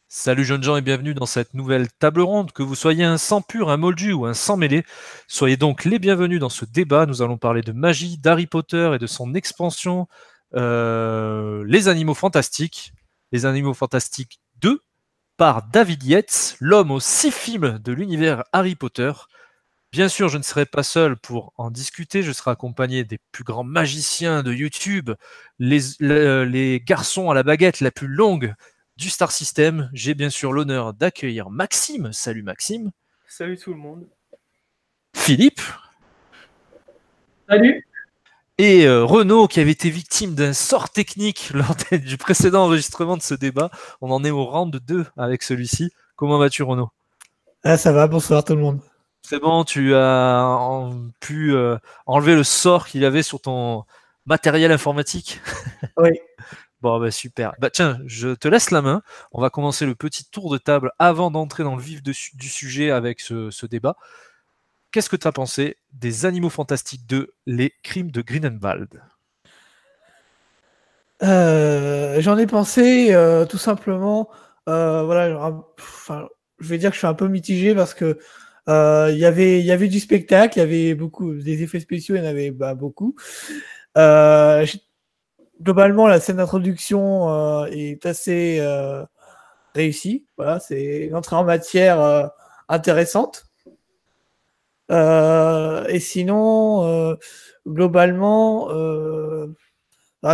Salut jeunes gens et bienvenue dans cette nouvelle table ronde. Que vous soyez un sang pur, un moldu ou un sang mêlé, soyez donc les bienvenus dans ce débat. Nous allons parler de magie, d'Harry Potter et de son expansion, Les Animaux Fantastiques. Les Animaux Fantastiques 2 par David Yates, l'homme aux 6 films de l'univers Harry Potter. Bien sûr, je ne serai pas seul pour en discuter, je serai accompagné des plus grands magiciens de YouTube, les garçons à la baguette la plus longue du Star System. J'ai bien sûr l'honneur d'accueillir Maxime. Salut Maxime. Salut tout le monde. Philippe. Salut. Et Renaud, qui avait été victime d'un sort technique lors du précédent enregistrement de ce débat. On en est au round 2 avec celui-ci. Comment vas-tu, Renaud? Ah, ça va, bonsoir tout le monde. C'est bon, tu as pu enlever le sort qu'il y avait sur ton matériel informatique? Oui. Bon, bah super. Bah tiens, je te laisse la main. On va commencer le petit tour de table avant d'entrer dans le vif du sujet avec ce débat. Qu'est-ce que tu as pensé des Animaux Fantastiques 2, les crimes de Grindelwald? J'en ai pensé tout simplement, voilà, je vais dire que je suis un peu mitigé parce que il y avait du spectacle, il y avait beaucoup des effets spéciaux, il y en avait beaucoup. Globalement, la scène d'introduction est assez réussie. Voilà, c'est une entrée en matière intéressante. Et sinon, globalement,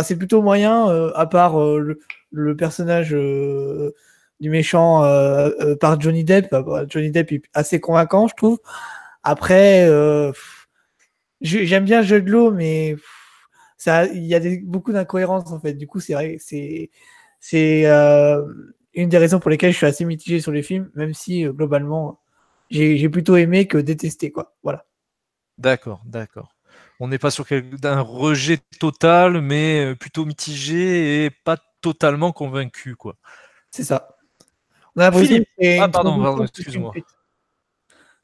c'est plutôt moyen, à part le personnage du méchant par Johnny Depp. Johnny Depp est assez convaincant, je trouve. Après, j'aime bien le jeu de l'eau, mais il y a beaucoup d'incohérences en fait. Du coup, c'est vrai, c'est une des raisons pour lesquelles je suis assez mitigé sur les films, même si globalement, j'ai plutôt aimé que détesté, quoi. Voilà. D'accord, d'accord. On n'est pas sur d'un rejet total, mais plutôt mitigé et pas totalement convaincu, quoi. C'est ça. On a l'impression que Philippe. c'est Ah une pardon, transition plus qu'une excuse-moi. suite.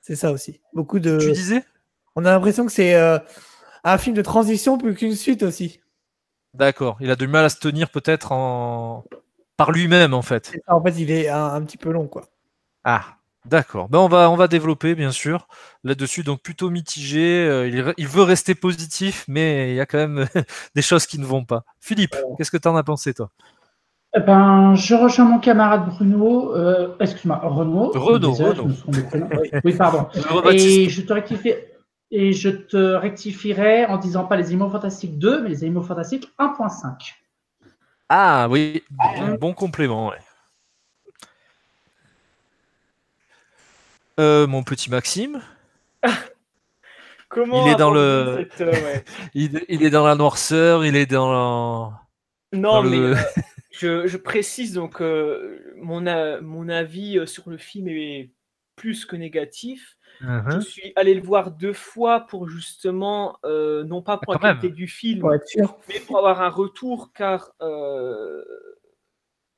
C'est ça aussi. Tu disais? On a l'impression que c'est un film de transition plus qu'une suite aussi. D'accord. Il a du mal à se tenir peut-être par lui-même, en fait. Ça, en fait, il est un petit peu long, quoi. Ah, d'accord. Ben on va développer, bien sûr, là-dessus. Donc plutôt mitigé. Il veut rester positif, mais il y a quand même des choses qui ne vont pas. Philippe, qu'est-ce que tu en as pensé, toi? Eh ben, je rejoins mon camarade Bruno, excuse-moi, Renaud, désolé, je me Renaud. suis trompé de prénom. Oui, pardon. Je le rebaptise. Et je te rectifierai en disant pas les Animaux Fantastiques 2, mais les Animaux Fantastiques 1.5. Ah oui, bon complément, ouais. Mon petit Maxime. Comment Il est dans aborder le, cette... ouais. il est dans la noirceur, il est dans Non, mais le. je précise donc mon avis sur le film est plus que négatif. Je Mhm. suis allé le voir 2 fois pour justement, non pas Ah, pour la quand qualité même. du Pour film, être sûr. mais pour avoir un retour, car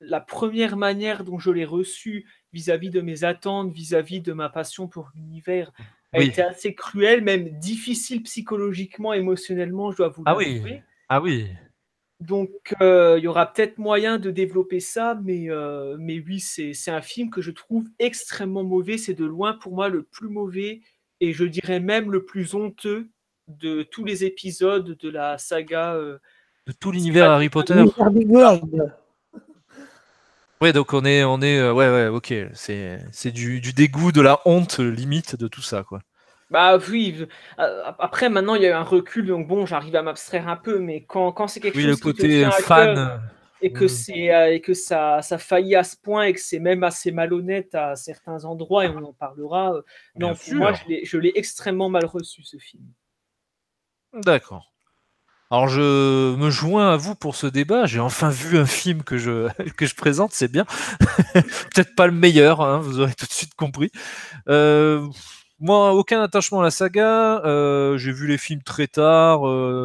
la première manière dont je l'ai reçu vis-à-vis de mes attentes, vis-à-vis de ma passion pour l'univers, a Oui. été assez cruelle, même difficile psychologiquement, émotionnellement, je dois vous Ah oui. l'avouer. Ah oui. Donc, il y aura peut-être moyen de développer ça, mais oui, c'est un film que je trouve extrêmement mauvais. C'est de loin pour moi le plus mauvais et je dirais même le plus honteux de tous les épisodes de la saga. De tout l'univers Harry Potter. Wizarding World. Ouais, donc ouais, ouais, ok. C'est du dégoût, de la honte limite de tout ça, quoi. Bah oui, après maintenant il y a eu un recul, donc bon, j'arrive à m'abstraire un peu, mais quand c'est quelque Oui, le chose qui te tient côté à cœur fan. et que Hmm, ça faillit à ce point et que c'est même assez malhonnête à certains endroits et on en parlera. bien Non, pour moi, sûr. je l'ai extrêmement mal reçu ce film. D'accord. Alors je me joins à vous pour ce débat. J'ai enfin vu un film que je que je présente, c'est bien. Peut-être pas le meilleur, hein, vous aurez tout de suite compris. Euh, Moi, aucun attachement à la saga. J'ai vu les films très tard.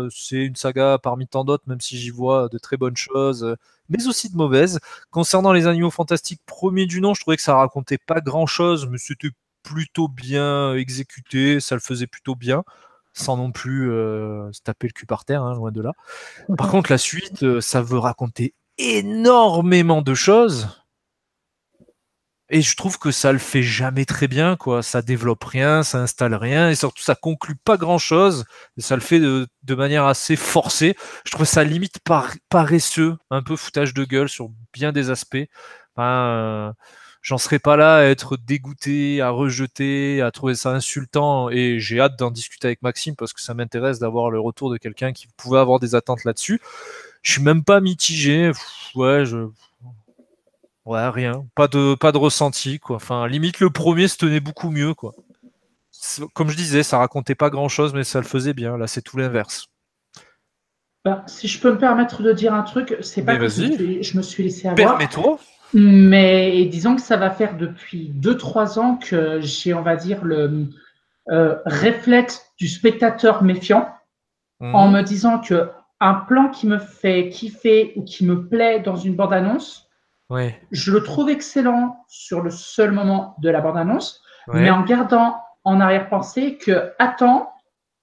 C'est une saga parmi tant d'autres, même si j'y vois de très bonnes choses, mais aussi de mauvaises. Concernant les Animaux Fantastiques, premier du nom, je trouvais que ça racontait pas grand-chose, mais c'était plutôt bien exécuté. Ça le faisait plutôt bien, sans non plus se taper le cul par terre, hein, loin de là. Par contre, la suite, ça veut raconter énormément de choses. Et je trouve que ça le fait jamais très bien, quoi. Ça développe rien, ça installe rien, et surtout ça conclut pas grand-chose. Et ça le fait de manière assez forcée. Je trouve ça limite paresseux, un peu foutage de gueule sur bien des aspects. Enfin, j'en serais pas là à être dégoûté, à rejeter, à trouver ça insultant. Et j'ai hâte d'en discuter avec Maxime parce que ça m'intéresse d'avoir le retour de quelqu'un qui pouvait avoir des attentes là-dessus. Je suis même pas mitigé. Ouais, ouais, rien. Pas de ressenti, quoi. Enfin, limite, le premier se tenait beaucoup mieux, quoi. Comme je disais, ça racontait pas grand-chose, mais ça le faisait bien. Là, c'est tout l'inverse. Ben, si je peux me permettre de dire un truc, c'est pas Mais que vas-y, je me suis laissé avoir, permets-toi. mais disons que ça va faire depuis 2-3 ans que j'ai, on va dire, le réflexe du spectateur méfiant en me disant que un plan qui me fait kiffer ou qui me plaît dans une bande-annonce, Ouais, je le trouve excellent sur le seul moment de la bande-annonce, mais ouais. en gardant en arrière-pensée que attends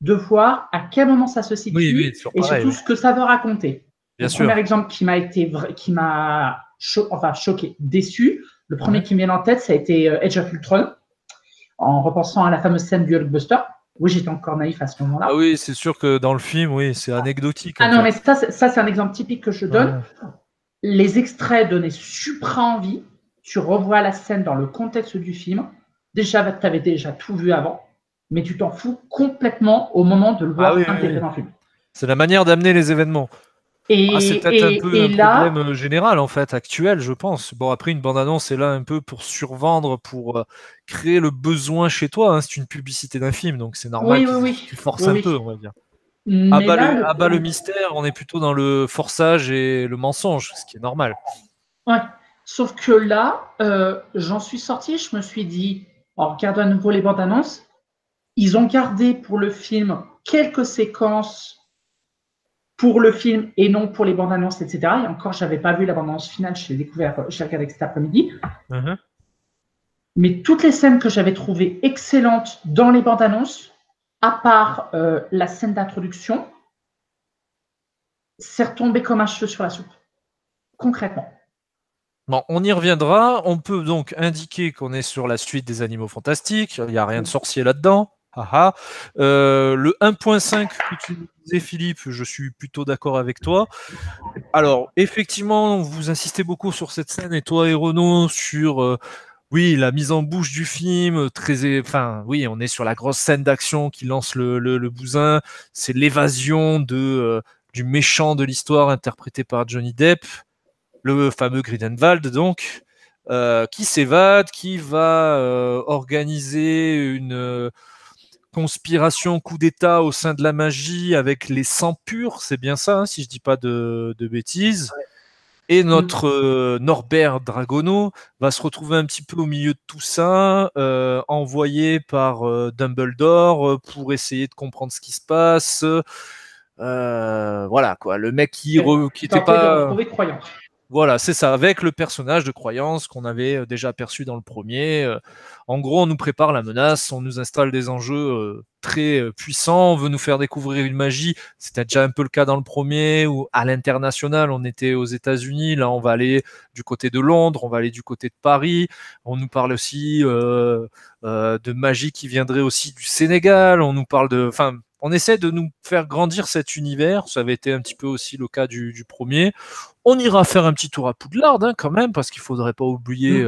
de voir à quel moment ça se Oui, situe oui, toujours et pareil, surtout oui. ce que ça veut raconter. Bien Le sûr. premier exemple qui m'a choqué, déçu, le premier qui me vient en tête, ça a été Age of Ultron, en repensant à la fameuse scène du Hulkbuster. Oui, j'étais encore naïf à ce moment-là. Ah oui, c'est sûr que dans le film, oui, c'est anecdotique, Ah en non, fait. mais ça, c'est un exemple typique que je donne. Ouais. Les extraits donnaient super envie. Tu revois la scène dans le contexte du film. Déjà, tu avais déjà tout vu avant, mais tu t'en fous complètement au moment de le Ah voir oui, oui, intégré oui. dans le film. C'est la manière d'amener les événements. Ah, c'est peut-être un peu Et un là, problème général, en fait, actuel, je pense. Bon, après, une bande-annonce est là un peu pour survendre, pour créer le besoin chez toi, hein. C'est une publicité d'un film, donc c'est normal oui, oui, qu'ils oui, qu'ils forcent oui, un peu, oui. on va dire. Mais là, Abat le mystère, on est plutôt dans le forçage et le mensonge, ce qui est normal. ouais. Sauf que là, j'en suis sorti, je me suis dit, en regardant à nouveau les bandes annonces, ils ont gardé pour le film quelques séquences pour le film et non pour les bandes annonces, etc. Et encore, je n'avais pas vu la bande annonce finale, je l'ai regardé cet après-midi. Mhm. Mais toutes les scènes que j'avais trouvées excellentes dans les bandes annonces, à part la scène d'introduction, c'est retombé comme un cheveu sur la soupe, concrètement. Bon, on y reviendra. On peut donc indiquer qu'on est sur la suite des Animaux Fantastiques. Il n'y a rien de sorcier là-dedans. Haha. Le 1.5 que tu nous disais, Philippe, je suis plutôt d'accord avec toi. Alors, effectivement, vous insistez beaucoup sur cette scène, et toi et Renaud, sur oui, la mise en bouche du film, enfin, oui, on est sur la grosse scène d'action qui lance le bousin. C'est l'évasion du méchant de l'histoire interprété par Johnny Depp, le fameux Grindelwald, donc, qui s'évade, qui va organiser une conspiration, coup d'État au sein de la magie avec les sangs purs, c'est bien ça, hein, si je dis pas de bêtises. Et notre Norbert Dragono va se retrouver un petit peu au milieu de tout ça, envoyé par Dumbledore pour essayer de comprendre ce qui se passe. Voilà quoi, le mec qui était Tenter de pas. retrouver croyance. Voilà, c'est ça, avec le personnage de croyance qu'on avait déjà aperçu dans le premier. En gros, on nous prépare la menace, on nous installe des enjeux très puissants, on veut nous faire découvrir une magie. C'était déjà un peu le cas dans le premier, où à l'international, on était aux États-Unis, là on va aller du côté de Londres, on va aller du côté de Paris. On nous parle aussi de magie qui viendrait aussi du Sénégal, on nous parle de... Enfin, on essaie de nous faire grandir cet univers, ça avait été un petit peu aussi le cas du premier. On ira faire un petit tour à Poudlard, hein, quand même, parce qu'il ne faudrait pas oublier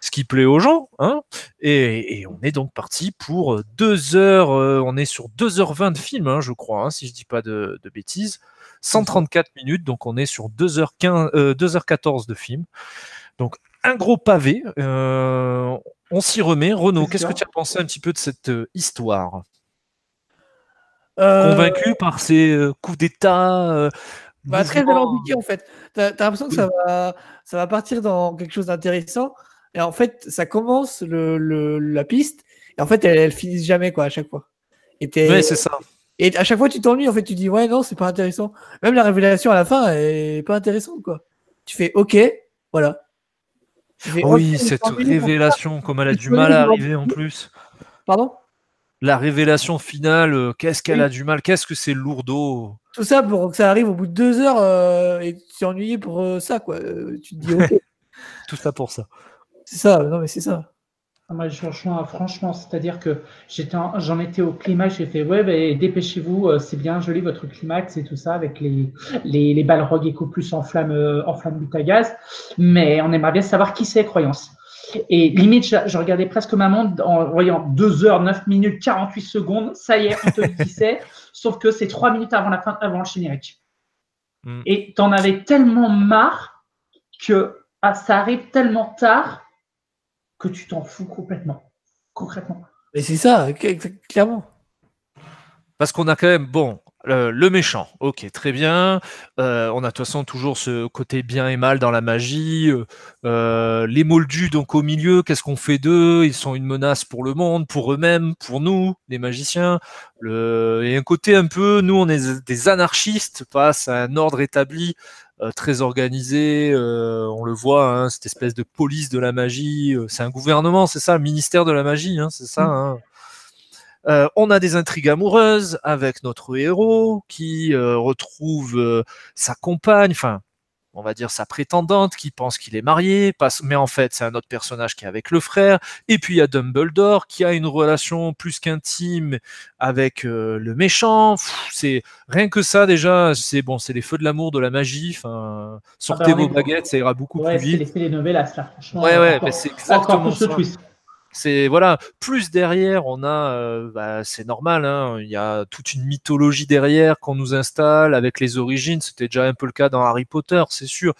ce qui plaît aux gens. Hein. Et on est donc parti pour 2 heures. On est sur 2h20 de film, hein, je crois, hein, si je ne dis pas de bêtises. 134 minutes, donc on est sur 2h14 de film. Donc un gros pavé. On s'y remet. Renaud, qu'est-ce que tu as pensé un petit peu de cette histoire? Convaincu par ces coups d'État très alambiqué en fait. T'as l'impression que Oui. ça va partir dans quelque chose d'intéressant. Et en fait, ça commence la piste. Et en fait, elle finit jamais quoi à chaque fois. Ouais, c'est ça. Et à chaque fois, tu t'ennuies. En fait, tu dis ouais, non, c'est pas intéressant. Même la révélation à la fin est pas intéressante quoi. Tu fais ok, voilà. Oui, cette révélation, comme elle a du mal à arriver en plus. Pardon? La révélation finale, qu'est-ce qu'elle a du mal? Qu'est-ce que c'est lourdeau? Tout ça pour que ça arrive au bout de 2 heures et tu t'es ennuyé pour ça quoi. Tu te dis ok. Tout ça pour ça. C'est ça, non mais c'est ça. Moi, je rejoins franchement, c'est-à-dire que j'en étais au climax, j'ai fait ouais, bah, dépêchez-vous, c'est bien joli votre climax et tout ça avec les balrogs éco plus en flamme bout à gaz, mais on aimerait bien savoir qui c'est Croyance. Et limite, je regardais presque ma montre en voyant 2 heures, 9 minutes, 48 secondes, ça y est, on te dit qui c'est, sauf que c'est 3 minutes avant la fin, avant le générique. Et t'en avais tellement marre que ça arrive tellement tard que tu t'en fous complètement. Concrètement. Mais c'est ça, clairement. Parce qu'on a quand même, bon, le méchant, ok, très bien. On a de toute façon toujours ce côté bien et mal dans la magie. Les moldus, donc au milieu, qu'est-ce qu'on fait d'eux? Ils sont une menace pour le monde, pour eux-mêmes, pour nous, les magiciens. Et un côté un peu, nous, on est des anarchistes face à un ordre établi. Très organisé, on le voit, hein, cette espèce de police de la magie, c'est un gouvernement, c'est ça, le ministère de la magie, hein, c'est ça. Hein. On a des intrigues amoureuses avec notre héros qui retrouve sa compagne, enfin, on va dire sa prétendante, qui pense qu'il est marié, mais en fait, c'est un autre personnage qui est avec le frère. Et puis, il y a Dumbledore qui a une relation plus qu'intime avec le méchant. C'est rien que ça, déjà, c'est bon, c'est les feux de l'amour, de la magie. Enfin, sortez vos baguettes, ça ira beaucoup plus vite. C'est les novellas, là, franchement. Ouais, mais c'est exactement ça. Twist. C'est voilà, plus derrière, on a, c'est normal, hein, il y a toute une mythologie derrière qu'on nous installe avec les origines. C'était déjà un peu le cas dans Harry Potter, c'est sûr.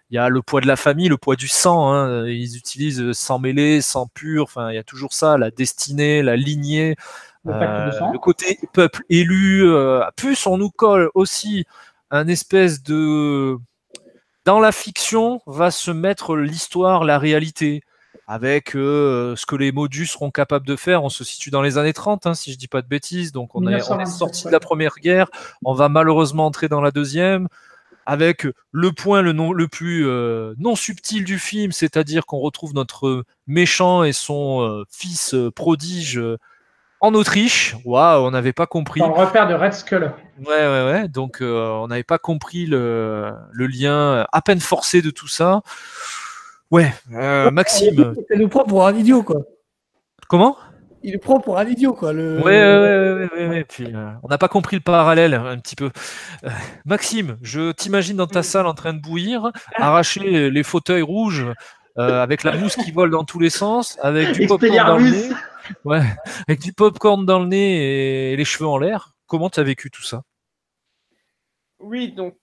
Il y a le poids de la famille, le poids du sang. Hein, ils utilisent sang mêlé, sang pur. Enfin, il y a toujours ça, la destinée, la lignée, le côté peuple élu. Plus on nous colle aussi un espèce de dans la fiction va se mettre l'histoire, la réalité, avec ce que les modus seront capables de faire. On se situe dans les années 30, hein, si je ne dis pas de bêtises. Donc on est sorti de la Première Guerre, on va malheureusement entrer dans la Deuxième, avec le point le plus non subtil du film, c'est-à-dire qu'on retrouve notre méchant et son fils prodige en Autriche. Waouh, on n'avait pas compris. Dans le repère de Red Skull. Ouais. Donc, on n'avait pas compris le lien à peine forcé de tout ça. Ouais, Maxime. Il nous prend pour un idiot, quoi. Comment? Il nous prend pour un idiot, quoi. Ouais. Puis, on n'a pas compris le parallèle un petit peu. Maxime, je t'imagine dans ta salle en train de bouillir, arracher les fauteuils rouges avec la mousse qui vole dans tous les sens, avec du popcorn dans le nez. Ouais, avec du popcorn dans le nez et les cheveux en l'air. Comment tu as vécu tout ça? Oui, donc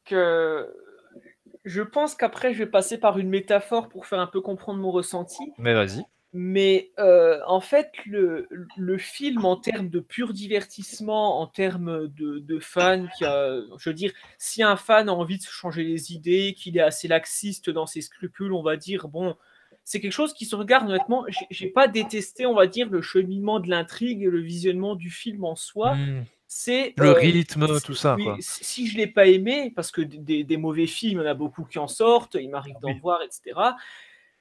je pense qu'après je vais passer par une métaphore pour faire un peu comprendre mon ressenti. Mais vas-y. Mais en fait, le film, en termes de pur divertissement, en termes de fan, je veux dire, si un fan a envie de se changer les idées, qu'il est assez laxiste dans ses scrupules, on va dire, bon, c'est quelque chose qui se regarde honnêtement. J'ai pas détesté, on va dire, le cheminement de l'intrigue et le visionnement du film en soi. C'est le rythme, tout ça. Oui, quoi. Si je l'ai pas aimé, parce que des mauvais films, il y en a beaucoup qui en sortent, il m'arrive d'en voir, etc.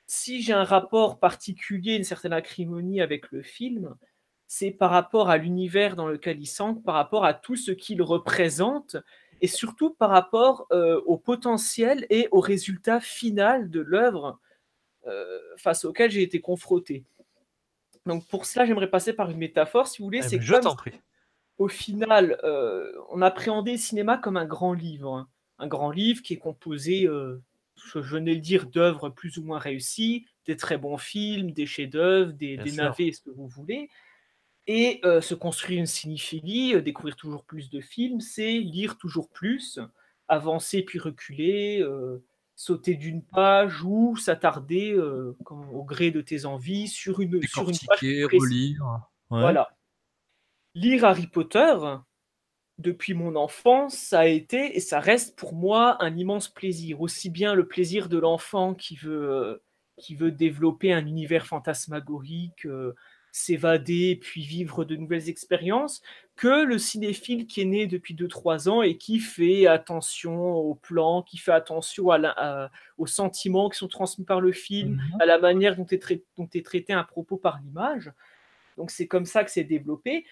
Si j'ai un rapport particulier, une certaine acrimonie avec le film, c'est par rapport à l'univers dans lequel il s'ancre, par rapport à tout ce qu'il représente, et surtout par rapport au potentiel et au résultat final de l'œuvre face auquel j'ai été confronté. Donc pour cela, j'aimerais passer par une métaphore, si vous voulez. C'est je t'en prie. Au final, on appréhendait le cinéma comme un grand livre. Hein. Un grand livre qui est composé, je venais le dire, d'œuvres plus ou moins réussies, des très bons films, des chefs-d'œuvre, des navets, ce que vous voulez. Et se construire une cinéphilie, découvrir toujours plus de films, c'est lire toujours plus, avancer puis reculer, sauter d'une page ou s'attarder au gré de tes envies sur une page précise. Relire. Ouais. Voilà. Lire Harry Potter, depuis mon enfance, ça a été et ça reste pour moi un immense plaisir. Aussi bien le plaisir de l'enfant qui veut développer un univers fantasmagorique, s'évader puis vivre de nouvelles expériences, que le cinéphile qui est né depuis 2-3 ans et qui fait attention aux plans, qui fait attention aux sentiments qui sont transmis par le film, à la manière dont est traité un propos par l'image. Donc c'est comme ça que c'est développé.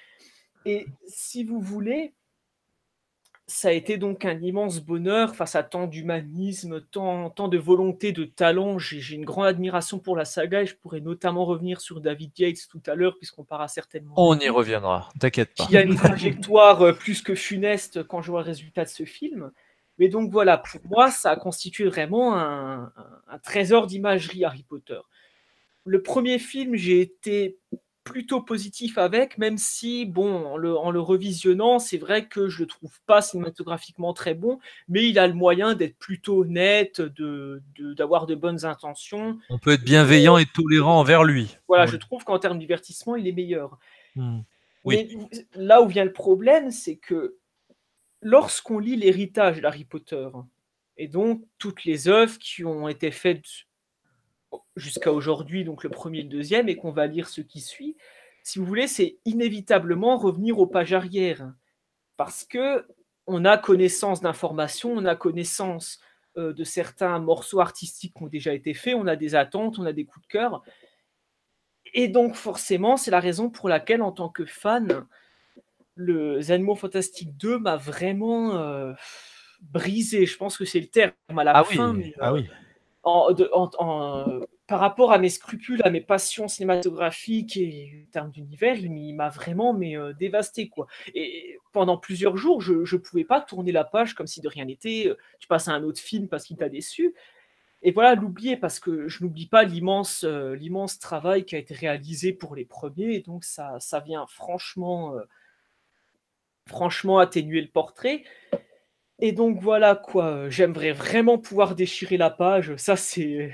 Et si vous voulez, ça a été donc un immense bonheur face à tant d'humanisme, tant de volonté, de talent. J'ai une grande admiration pour la saga et je pourrais notamment revenir sur David Yates tout à l'heure, puisqu'on parlera certainement On de y lui, reviendra, t'inquiète pas. qui a une trajectoire plus que funeste quand je vois le résultat de ce film. Mais donc voilà, pour moi, ça a constitué vraiment un trésor d'imagerie Harry Potter. Le premier film, j'ai été plutôt positif avec, même si, bon, en le revisionnant, c'est vrai que je le trouve pas cinématographiquement très bon, mais il a le moyen d'être plutôt honnête, d'avoir de bonnes intentions. On peut être bienveillant et tolérant envers lui. Voilà, Ouais. je trouve qu'en termes de divertissement, il est meilleur. Oui. Mais là où vient le problème, c'est que lorsqu'on lit l'héritage d'Harry Potter, et donc toutes les œuvres qui ont été faites jusqu'à aujourd'hui, donc le premier et le deuxième, et qu'on va lire ce qui suit, si vous voulez, c'est inévitablement revenir aux pages arrière. Parce que on a connaissance d'informations, on a connaissance de certains morceaux artistiques qui ont déjà été faits, on a des attentes, on a des coups de cœur. Et donc forcément, c'est la raison pour laquelle, en tant que fan, les Animaux Fantastiques 2 m'a vraiment brisé. Je pense que c'est le terme à la fin, mais oui. par rapport à mes scrupules, à mes passions cinématographiques et en termes d'univers, il m'a vraiment dévasté, quoi. Et pendant plusieurs jours, je ne pouvais pas tourner la page comme si de rien n'était. Tu passes à un autre film parce qu'il t'a déçu. Et voilà, l'oublier, parce que je n'oublie pas l'immense travail qui a été réalisé pour les premiers. Et donc, ça vient franchement atténuer le portrait. Et donc, voilà, quoi. J'aimerais vraiment pouvoir déchirer la page. Ça, c'est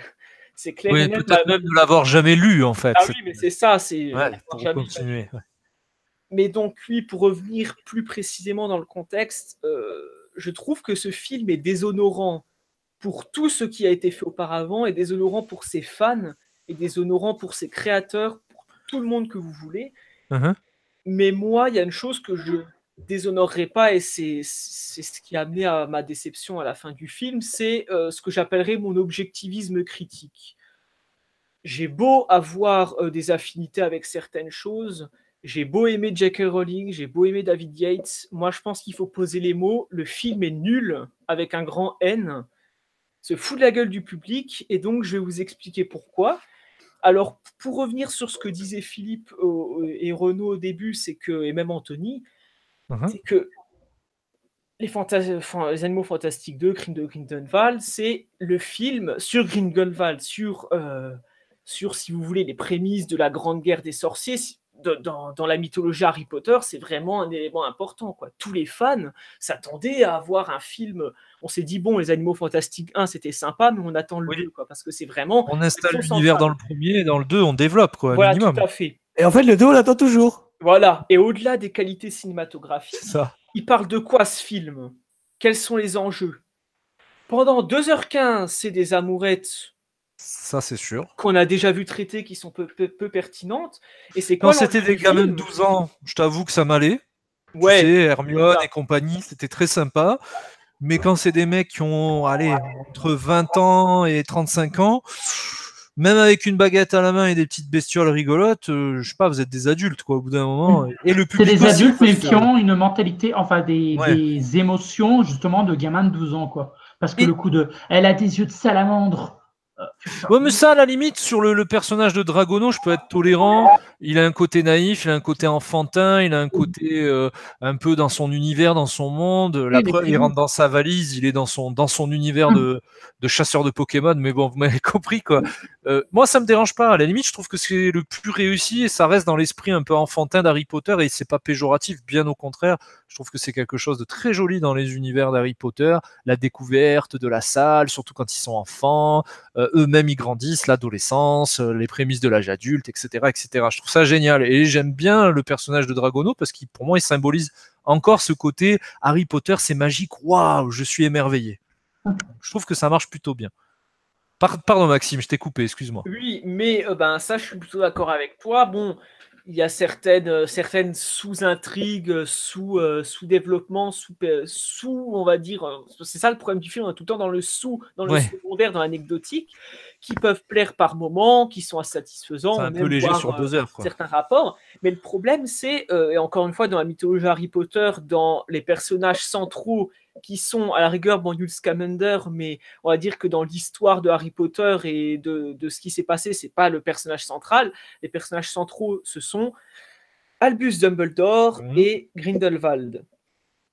clair et Oui, net. peut-être même de l'avoir jamais lu, en fait. Ah oui, mais c'est ça, c'est Ouais, pour jamais continuer. Ouais. Mais donc, oui, pour revenir plus précisément dans le contexte, je trouve que ce film est déshonorant pour tout ce qui a été fait auparavant, et déshonorant pour ses fans, et déshonorant pour ses créateurs, pour tout le monde que vous voulez. Mais moi, il y a une chose que je déshonorerai pas, et c'est ce qui a amené à ma déception à la fin du film, c'est ce que j'appellerais mon objectivisme critique. J'ai beau avoir des affinités avec certaines choses, j'ai beau aimer J.K. Rowling, j'ai beau aimer David Yates, moi je pense qu'il faut poser les mots. Le film est nul, avec un grand N, se fout de la gueule du public, et donc je vais vous expliquer pourquoi. Alors, pour revenir sur ce que disaient Philippe et Renaud au début, et même Anthony, c'est que les Animaux Fantastiques 2, Crime de Grindelwald, c'est le film sur Grindelwald, sur, si vous voulez, les prémices de la Grande Guerre des Sorciers. Dans la mythologie Harry Potter, c'est vraiment un élément important, quoi. Tous les fans s'attendaient à avoir un film. On s'est dit, bon, les Animaux Fantastiques 1, c'était sympa, mais on attend le 2, quoi, parce que c'est vraiment... On installe l'univers dans le premier, et dans le 2, on développe, quoi, voilà, minimum. tout à fait. Et en fait, le 2, on l'attend toujours. Voilà, et au-delà des qualités cinématographiques, ça. Il parle de quoi, ce film? Quels sont les enjeux? Pendant 2h15, c'est des amourettes. Ça, c'est sûr. Qu'on a déjà vu traiter, qui sont peu pertinentes. Et c'est quand c'était des gamins de 12 ans, je t'avoue que ça m'allait. Ouais, tu sais, Hermione et compagnie, c'était très sympa. Mais quand c'est des mecs qui ont, entre 20 ans et 35 ans, même avec une baguette à la main et des petites bestioles rigolotes, je sais pas, vous êtes des adultes, quoi, au bout d'un moment. Et le public c'est des aussi, adultes, mais qui ont une mentalité, enfin des Ouais. émotions, justement, de gamins de 12 ans, quoi. Parce que le coup de « elle a des yeux de salamandre ». Ouais, mais ça, à la limite, sur le personnage de Dragono, je peux être tolérant. Il a un côté naïf, il a un côté enfantin, il a un côté un peu dans son univers, dans son monde. La preuve, il rentre dans sa valise, il est dans son univers de chasseur de Pokémon. Mais bon, vous m'avez compris, quoi. Moi, ça me dérange pas. À la limite, je trouve que c'est le plus réussi et ça reste dans l'esprit un peu enfantin d'Harry Potter, et c'est pas péjoratif, bien au contraire. Je trouve que c'est quelque chose de très joli dans les univers d'Harry Potter. La découverte de la salle, surtout quand ils sont enfants. Eux-mêmes ils grandissent, l'adolescence, les prémices de l'âge adulte, etc., etc. Je trouve ça génial, et j'aime bien le personnage de Dragono parce qu'il, pour moi, il symbolise encore ce côté Harry Potter, c'est magique, waouh, je suis émerveillé. Je trouve que ça marche plutôt bien. Pardon Maxime, je t'ai coupé, excuse-moi. Oui, mais ça, je suis plutôt d'accord avec toi. Bon, il y a certaines sous-intrigues, sous-développement, on va dire, c'est ça le problème du film, on est tout le temps dans le Ouais. secondaire, dans l'anecdotique, qui peuvent plaire par moments, qui sont satisfaisants, C'est un peu même léger voir, sur 2 heures, quoi. certains rapports. Mais le problème, c'est, et encore une fois, dans la mythologie Harry Potter, dans les personnages centraux qui sont à la rigueur, bon, Newt Scamander, mais on va dire que dans l'histoire de Harry Potter et de ce qui s'est passé, c'est pas le personnage central. Les personnages centraux, ce sont Albus Dumbledore et Grindelwald.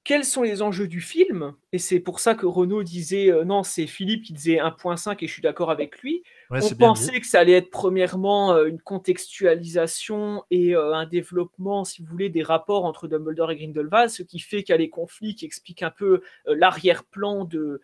Quels sont les enjeux du film? Et c'est pour ça que Renaud disait, non, c'est Philippe qui disait 1.5 et je suis d'accord avec lui. Ouais, On c'est bien pensait dit. que ça allait être premièrement une contextualisation et un développement, si vous voulez, des rapports entre Dumbledore et Grindelwald, ce qui fait qu'il y a les conflits qui expliquent un peu l'arrière-plan de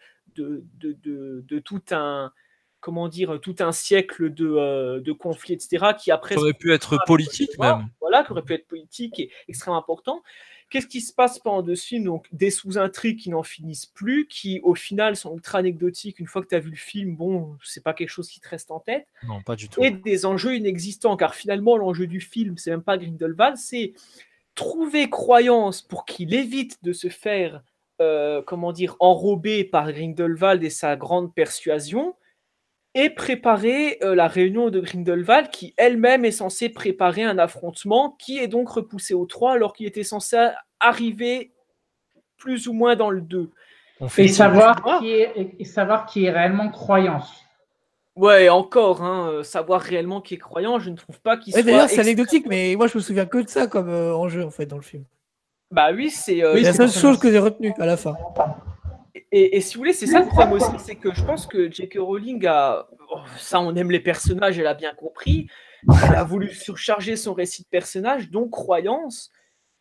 tout un, comment dire, tout un siècle de conflits, etc., qui après Ça aurait pu être politique, même. voilà, qui aurait pu être politique et extrêmement important. Qu'est-ce qui se passe pendant ce film? Donc, des sous-intrigues qui n'en finissent plus, qui au final sont ultra anecdotiques. Une fois que tu as vu le film, bon, c'est pas quelque chose qui te reste en tête. Non, pas du tout. Et des enjeux inexistants, car finalement, l'enjeu du film, c'est même pas Grindelwald, c'est trouver croyance pour qu'il évite de se faire, comment dire, enrober par Grindelwald et sa grande persuasion, et préparer la réunion de Grindelwald qui elle-même est censée préparer un affrontement qui est donc repoussé au 3 alors qu'il était censé arriver plus ou moins dans le 2. Et savoir qui est réellement croyance. Ouais, encore, hein, savoir réellement qui est croyant, je ne trouve pas qu'il soit... D'ailleurs, c'est anecdotique, mais moi je me souviens que de ça comme enjeu en fait dans le film. Bah oui, c'est... C'est la seule chose que j'ai retenue à la fin. Et si vous voulez, c'est ça le problème aussi, c'est que je pense que J.K. Rowling a... ça, on aime les personnages, elle a bien compris. Elle a voulu surcharger son récit de personnage, donc croyance,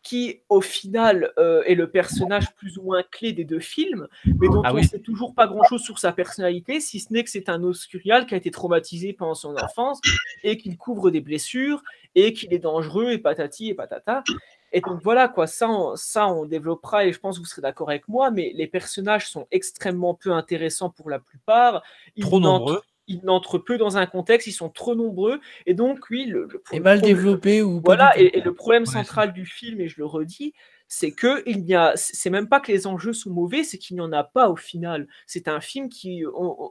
qui au final est le personnage plus ou moins clé des deux films, mais dont on ne sait toujours pas grand-chose sur sa personnalité, si ce n'est que c'est un Oscurial qui a été traumatisé pendant son enfance et qu'il couvre des blessures et qu'il est dangereux et patati et patata. Et donc voilà, quoi, ça on développera et je pense que vous serez d'accord avec moi, mais les personnages sont extrêmement peu intéressants pour la plupart. Trop nombreux. Ils n'entrent peu dans un contexte, ils sont trop nombreux, et donc oui, et mal développé ou pas. Voilà, et le problème central du film, et je le redis, c'est que c'est même pas que les enjeux sont mauvais, c'est qu'il n'y en a pas au final. C'est un film qui,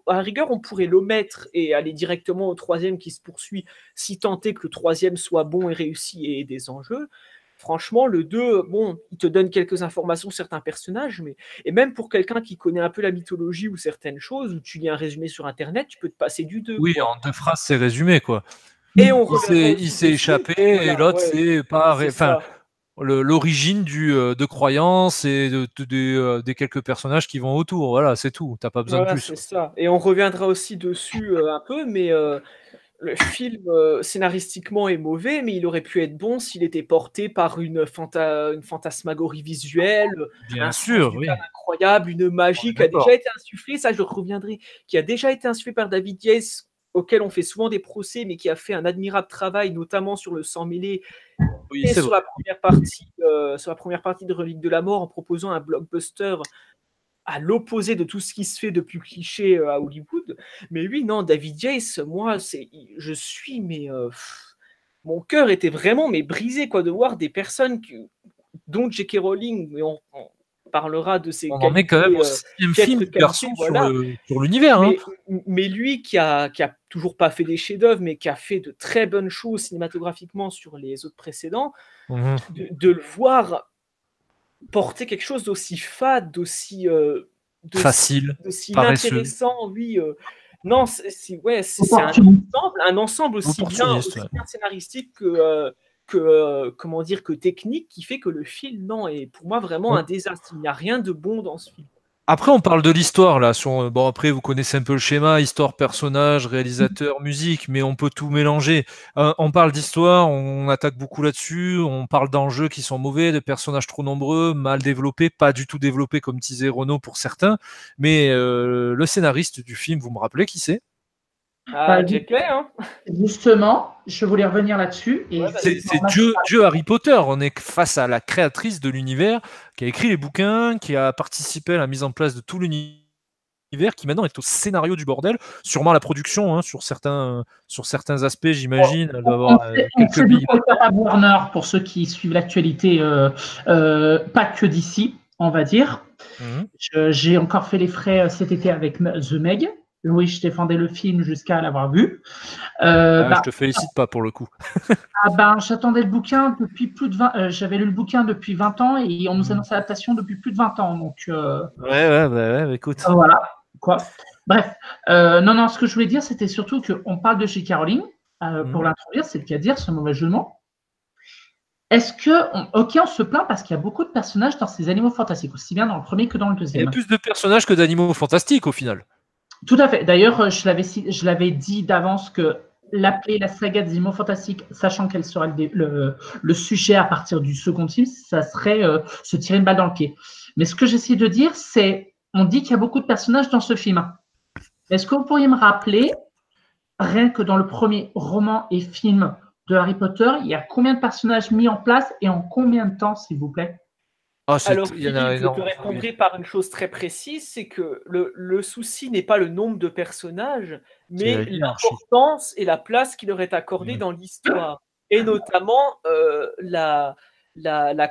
à rigueur, on pourrait l'omettre et aller directement au troisième qui se poursuit, si tant est que le troisième soit bon et réussi et ait des enjeux. Franchement, le 2, bon, il te donne quelques informations sur certains personnages, et même pour quelqu'un qui connaît un peu la mythologie ou certaines choses, où tu lis un résumé sur Internet, tu peux te passer du 2. Oui, quoi. En 2 phrases, c'est résumé, quoi. Et il s'est échappé, et l'autre, c'est pas... Enfin, l'origine de croyances et des quelques personnages qui vont autour. Voilà, c'est tout. T'as pas besoin de plus. C'est ça. Et on reviendra aussi dessus un peu, mais... le film scénaristiquement est mauvais, mais il aurait pu être bon s'il était porté par une fantasmagorie visuelle, bien sûr, oui, incroyable, une magie qui a déjà été insufflée, ça je reviendrai, qui a déjà été insufflée par David Yates, auquel on fait souvent des procès, mais qui a fait un admirable travail, notamment sur le sang mêlé et sur la première partie de Reliques de la Mort, en proposant un blockbuster à l'opposé de tout ce qui se fait depuis cliché à Hollywood. Mais oui, non, David Yates, moi, je suis, mais mon cœur était vraiment brisé quoi, de voir des personnes dont J.K. Rowling, mais on parlera de ses on en est quand même au 6e film de garçon voilà. sur l'univers. Mais lui qui a toujours pas fait des chefs-d'œuvre, mais qui a fait de très bonnes choses cinématographiquement sur les autres précédents, de le voir porter quelque chose d'aussi fade, d'aussi facile, d'aussi inintéressant, oui. Non, c'est un ensemble aussi bien scénaristique que comment dire, que technique, qui fait que le film, non, est pour moi vraiment un désastre. Il n'y a rien de bon dans ce film. Après, on parle de l'histoire, là. Bon, après, vous connaissez un peu le schéma, histoire, personnage, réalisateur, musique, mais on peut tout mélanger. On parle d'histoire, on attaque beaucoup là-dessus, on parle d'enjeux qui sont mauvais, de personnages trop nombreux, mal développés, pas du tout développés, comme disait Renaud pour certains. Mais le scénariste du film, vous me rappelez qui c'est ? J.K. hein. Justement, je voulais revenir là-dessus. C'est Dieu Harry Potter. On est face à la créatrice de l'univers qui a écrit les bouquins, qui a participé à la mise en place de tout l'univers. univers qui maintenant est au scénario du bordel, sûrement à la production, hein, sur certains aspects, j'imagine. Elle doit avoir on sait de quoi est capable Warner, pour ceux qui suivent l'actualité, pas que d'ici, on va dire. J'ai encore fait les frais cet été avec The Meg. Oui, je défendais le film jusqu'à l'avoir vu. Je te félicite pas pour le coup. J'attendais le bouquin depuis plus de 20 j'avais lu le bouquin depuis 20 ans et on nous annonce l'adaptation depuis plus de 20 ans. Donc, ouais, écoute. Voilà, quoi. Bref, non, ce que je voulais dire, c'était surtout qu'on parle de J.K. Rowling, pour l'introduire, c'est le cas de dire, ce mauvais jeu de mots. Est-ce on se plaint parce qu'il y a beaucoup de personnages dans ces animaux fantastiques, aussi bien dans le premier que dans le deuxième. Il y a plus de personnages que d'animaux fantastiques au final. Tout à fait. D'ailleurs, je l'avais dit d'avance que l'appeler la saga des animaux fantastiques, sachant qu'elle sera le sujet à partir du second film, ça serait se tirer une balle dans le pied. Mais ce que j'essaie de dire, c'est, on dit qu'il y a beaucoup de personnages dans ce film. Est-ce que vous pourriez me rappeler, rien que dans le premier roman et film de Harry Potter, il y a combien de personnages mis en place et en combien de temps, s'il vous plaît? Alors, Philippe, je te répondrai par une chose très précise, c'est que le souci n'est pas le nombre de personnages, mais l'importance et la place qui leur est accordée dans l'histoire, et notamment la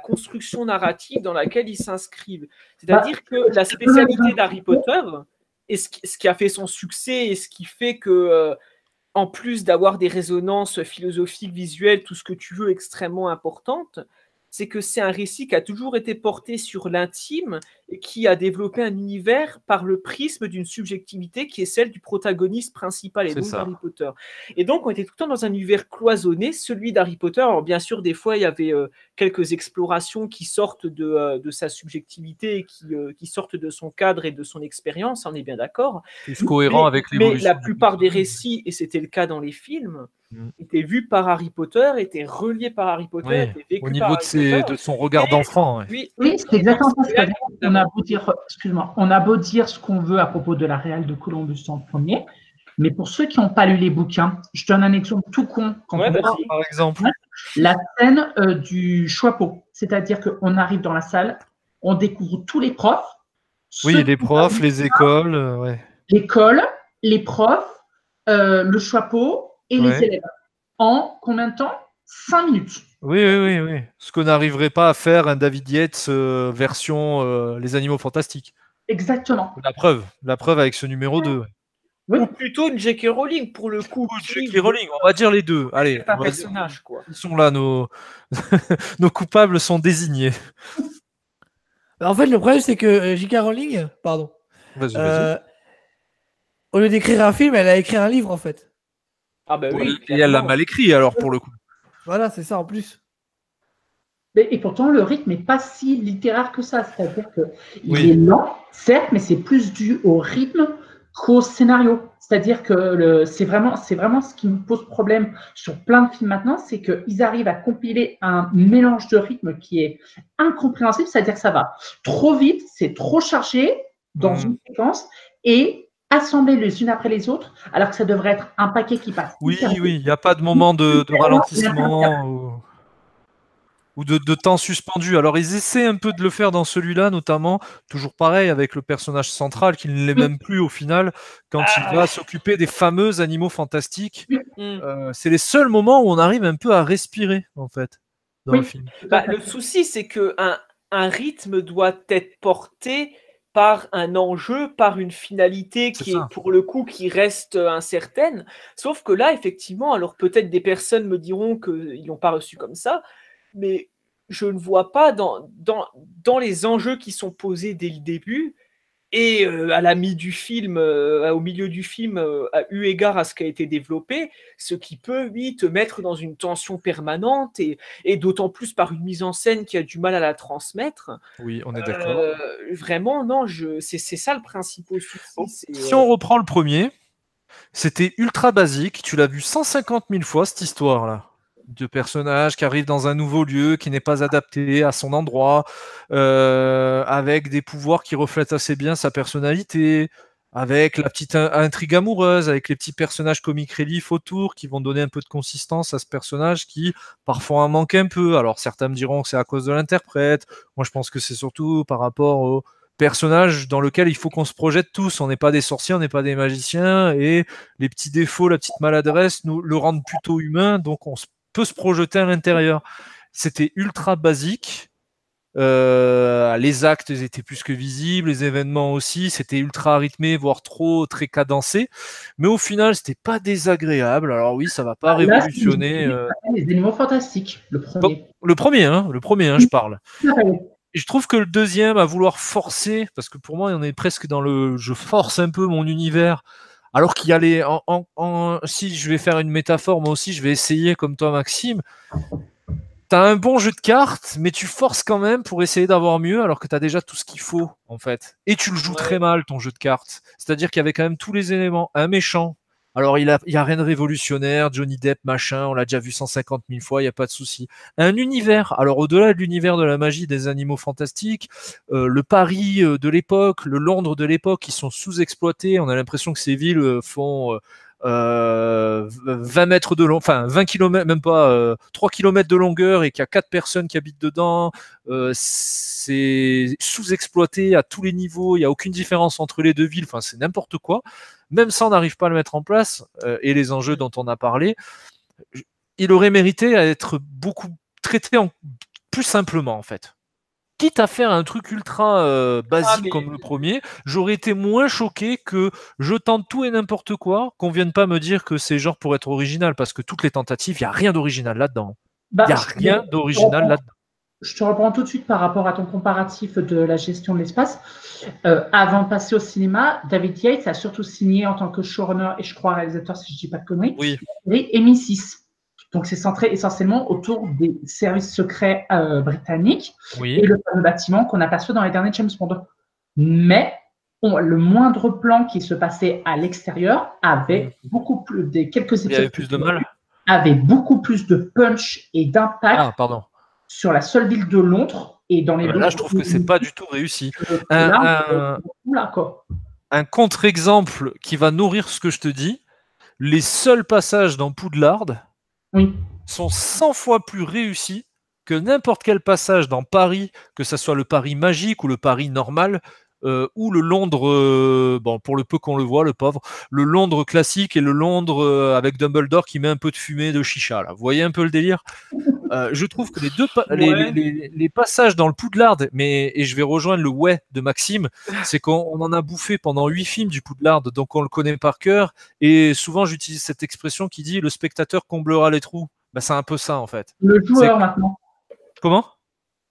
construction narrative dans laquelle ils s'inscrivent. C'est-à-dire que la spécialité d'Harry Potter, et ce qui a fait son succès, et ce qui fait que, en plus d'avoir des résonances philosophiques, visuelles, tout ce que tu veux, extrêmement importantes, c'est que c'est un récit qui a toujours été porté sur l'intime et qui a développé un univers par le prisme d'une subjectivité qui est celle du protagoniste principal, et donc d'Harry Potter. Et donc, on était tout le temps dans un univers cloisonné, celui d'Harry Potter. Alors, bien sûr, des fois, il y avait quelques explorations qui sortent de sa subjectivité, et qui sortent de son cadre et de son expérience, on est bien d'accord. Plus cohérent avec l'évolution. Mais la plupart des récits, et c'était le cas dans les films, étaient vus par Harry Potter, étaient reliés par Harry Potter, étaient vécus au niveau de son regard d'enfant. Oui, c'est exactement ça. On a beau dire ce qu'on veut à propos de la réelle de Columbus en premier, mais pour ceux qui n'ont pas lu les bouquins, je donne un exemple tout con. Par exemple, la scène du Choixpeau, c'est-à-dire qu'on arrive dans la salle, on découvre tous les profs. Oui, les profs, les écoles. L'école, les profs, le Choixpeau et les élèves. En combien de temps? 5 minutes. Oui. Ce qu'on n'arriverait pas à faire un David Yates version Les Animaux Fantastiques. Exactement. La preuve avec ce numéro 2. Oui. Ou plutôt une J.K. Rowling, pour le coup. J.K. Rowling, on va dire les deux. Allez, un personnage, quoi. Ils sont là, nos coupables sont désignés. En fait, le problème, c'est que J.K. Rowling, pardon. Vas-y. Au lieu d'écrire un film, elle a écrit un livre, en fait. Ah ben oui. Et elle l'a mal écrit, alors, pour le coup. Voilà, c'est ça, en plus. Et pourtant, le rythme n'est pas si littéraire que ça. C'est-à-dire qu'il est lent, certes, mais c'est plus dû au rythme qu'au scénario. C'est-à-dire que c'est vraiment ce qui nous pose problème sur plein de films maintenant, c'est qu'ils arrivent à compiler un mélange de rythme qui est incompréhensible. C'est-à-dire que ça va trop vite, c'est trop chargé dans une séquence et assemblés les unes après les autres, alors que ça devrait être un paquet qui passe. Oui, il n'y a pas de moment de ralentissement ou de temps suspendu. Alors, ils essaient un peu de le faire dans celui-là, notamment, toujours pareil, avec le personnage central, qui ne l'est même plus au final, quand il va s'occuper des fameux animaux fantastiques. C'est les seuls moments où on arrive un peu à respirer, en fait, dans le film. Le souci, c'est qu'un rythme doit être porté par un enjeu, par une finalité qui est pour le coup qui reste incertaine. Sauf que là, effectivement, alors peut-être des personnes me diront qu'ils l'ont pas reçu comme ça, mais je ne vois pas dans les enjeux qui sont posés dès le début et à la mi du film, au milieu du film, eu égard à ce qui a été développé, ce qui peut, oui, te mettre dans une tension permanente et d'autant plus par une mise en scène qui a du mal à la transmettre. Oui, on est d'accord. Vraiment, non, c'est ça le principal souci. Si on reprend le premier, c'était ultra basique. Tu l'as vu 150 000 fois, cette histoire-là. De personnages qui arrivent dans un nouveau lieu, qui n'est pas adapté à son endroit, avec des pouvoirs qui reflètent assez bien sa personnalité, avec la petite intrigue amoureuse, avec les petits personnages comic relief autour, qui vont donner un peu de consistance à ce personnage qui, parfois, en manque un peu. Alors, certains me diront que c'est à cause de l'interprète. Moi, je pense que c'est surtout par rapport personnage dans lequel il faut qu'on se projette tous. On n'est pas des sorciers, on n'est pas des magiciens, et les petits défauts, la petite maladresse nous le rendent plutôt humain, donc peut se projeter à l'intérieur. C'était ultra basique. Les actes étaient plus que visibles, les événements aussi, c'était ultra rythmé, voire très cadencé, mais au final c'était pas désagréable. Alors oui, ça va pas révolutionner. Les Animaux Fantastiques, le premier. Bon, le premier, je parle. Et je trouve que le deuxième, à vouloir forcer, parce que pour moi on est presque dans je force un peu mon univers, alors qu'il y a si je vais faire une métaphore, moi aussi je vais essayer comme toi Maxime. T'as un bon jeu de cartes, mais tu forces quand même pour essayer d'avoir mieux, alors que t'as déjà tout ce qu'il faut, en fait. Et tu le joues très mal, ton jeu de cartes. C'est-à-dire qu'il y avait quand même tous les éléments. Un méchant. Alors, il y a rien de révolutionnaire, Johnny Depp, machin, on l'a déjà vu 150 000 fois, il n'y a pas de souci. Un univers. Alors, au-delà de l'univers de la magie des animaux fantastiques, le Paris de l'époque, le Londres de l'époque, qui sont sous-exploités. On a l'impression que ces villes font 20 mètres de long, enfin 20 km, même pas 3 km de longueur, et qu'il y a 4 personnes qui habitent dedans. C'est sous-exploité à tous les niveaux, il n'y a aucune différence entre les deux villes, enfin c'est n'importe quoi. Même ça, on n'arrive pas à le mettre en place, et les enjeux dont on a parlé, il aurait mérité à être beaucoup traité plus simplement, en fait. Quitte à faire un truc ultra basique comme le premier, j'aurais été moins choqué que je tente tout et n'importe quoi, qu'on vienne pas me dire que c'est genre pour être original, parce que toutes les tentatives, il n'y a rien d'original là-dedans. Il n'y a rien d'original là-dedans. Je te reprends tout de suite par rapport à ton comparatif de la gestion de l'espace. Avant de passer au cinéma, David Yates a surtout signé en tant que showrunner et je crois réalisateur, si je ne dis pas de conneries, oui. et MI6. Donc, c'est centré essentiellement autour des services secrets britanniques et le fameux bâtiment qu'on aperçoit dans les derniers James Bond. Mais le moindre plan qui se passait à l'extérieur avait beaucoup plus, quelques épisodes, il y avait plus de mal, avait beaucoup plus de punch et d'impact sur la seule ville de Londres et dans les là, je trouve que c'est pas du tout réussi. Un contre-exemple qui va nourrir ce que je te dis, les seuls passages dans Poudlard sont 100 fois plus réussis que n'importe quel passage dans Paris, que ce soit le Paris magique ou le Paris normal, ou le Londres, bon, pour le peu qu'on le voit, le pauvre, le Londres classique et le Londres avec Dumbledore qui met un peu de fumée de chicha. Là. Vous voyez un peu le délire? Je trouve que les passages dans le Poudlard, et je vais rejoindre le ouais de Maxime, c'est qu'on en a bouffé pendant 8 films du Poudlard, donc on le connaît par cœur, et souvent j'utilise cette expression qui dit le spectateur comblera les trous. Ben, c'est un peu ça en fait. Le joueur maintenant. Comment?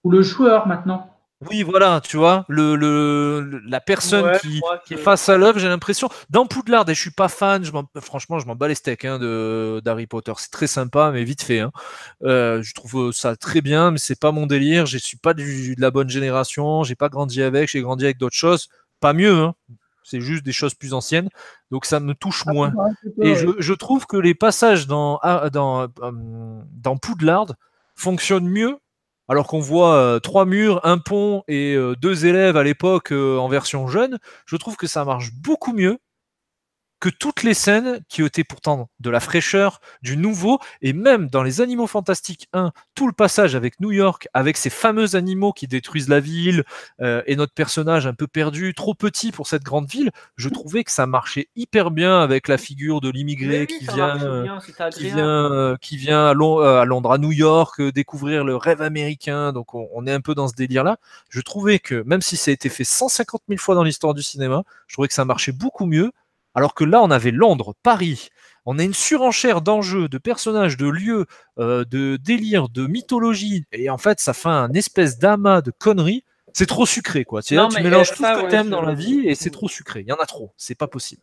Ou le joueur maintenant. Oui, voilà, tu vois, la personne qui est face à l'œuvre, j'ai l'impression. Dans Poudlard, et je suis pas fan, franchement, je m'en bats les steaks d'Harry Potter. C'est très sympa, mais vite fait. Je trouve ça très bien, mais c'est pas mon délire. Je suis pas de la bonne génération, j'ai pas grandi avec, j'ai grandi avec d'autres choses. Pas mieux, c'est juste des choses plus anciennes, donc ça me touche moins. Et je trouve que les passages dans Poudlard fonctionnent mieux. Alors qu'on voit 3 murs, un pont et 2 élèves à l'époque en version jeune, je trouve que ça marche beaucoup mieux que toutes les scènes qui étaient pourtant de la fraîcheur, du nouveau, et même dans les Animaux Fantastiques 1, tout le passage avec New York, avec ces fameux animaux qui détruisent la ville, et notre personnage un peu perdu, trop petit pour cette grande ville, je trouvais que ça marchait hyper bien avec la figure de l'immigré qui vient à Londres, à New York, découvrir le rêve américain, donc on est un peu dans ce délire-là. Je trouvais que, même si ça a été fait 150 000 fois dans l'histoire du cinéma, je trouvais que ça marchait beaucoup mieux. Alors que là, on avait Londres, Paris, on a une surenchère d'enjeux, de personnages, de lieux, de délires, de mythologie, et en fait, ça fait un espèce d'amas de conneries. C'est trop sucré, quoi. Tu mélanges tout ce que t'aimes dans la vie, et c'est trop sucré. Il y en a trop, c'est pas possible.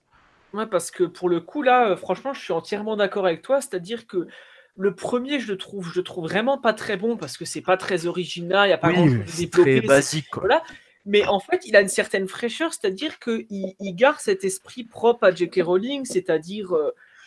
Ouais, parce que pour le coup, là, franchement, je suis entièrement d'accord avec toi. C'est-à-dire que le premier, je le trouve vraiment pas très bon, parce que c'est pas très original, il n'y a pas grand-chose de développé. C'est basique, quoi. Voilà. Mais en fait, il a une certaine fraîcheur, c'est-à-dire qu'il garde cet esprit propre à J.K. Rowling, c'est-à-dire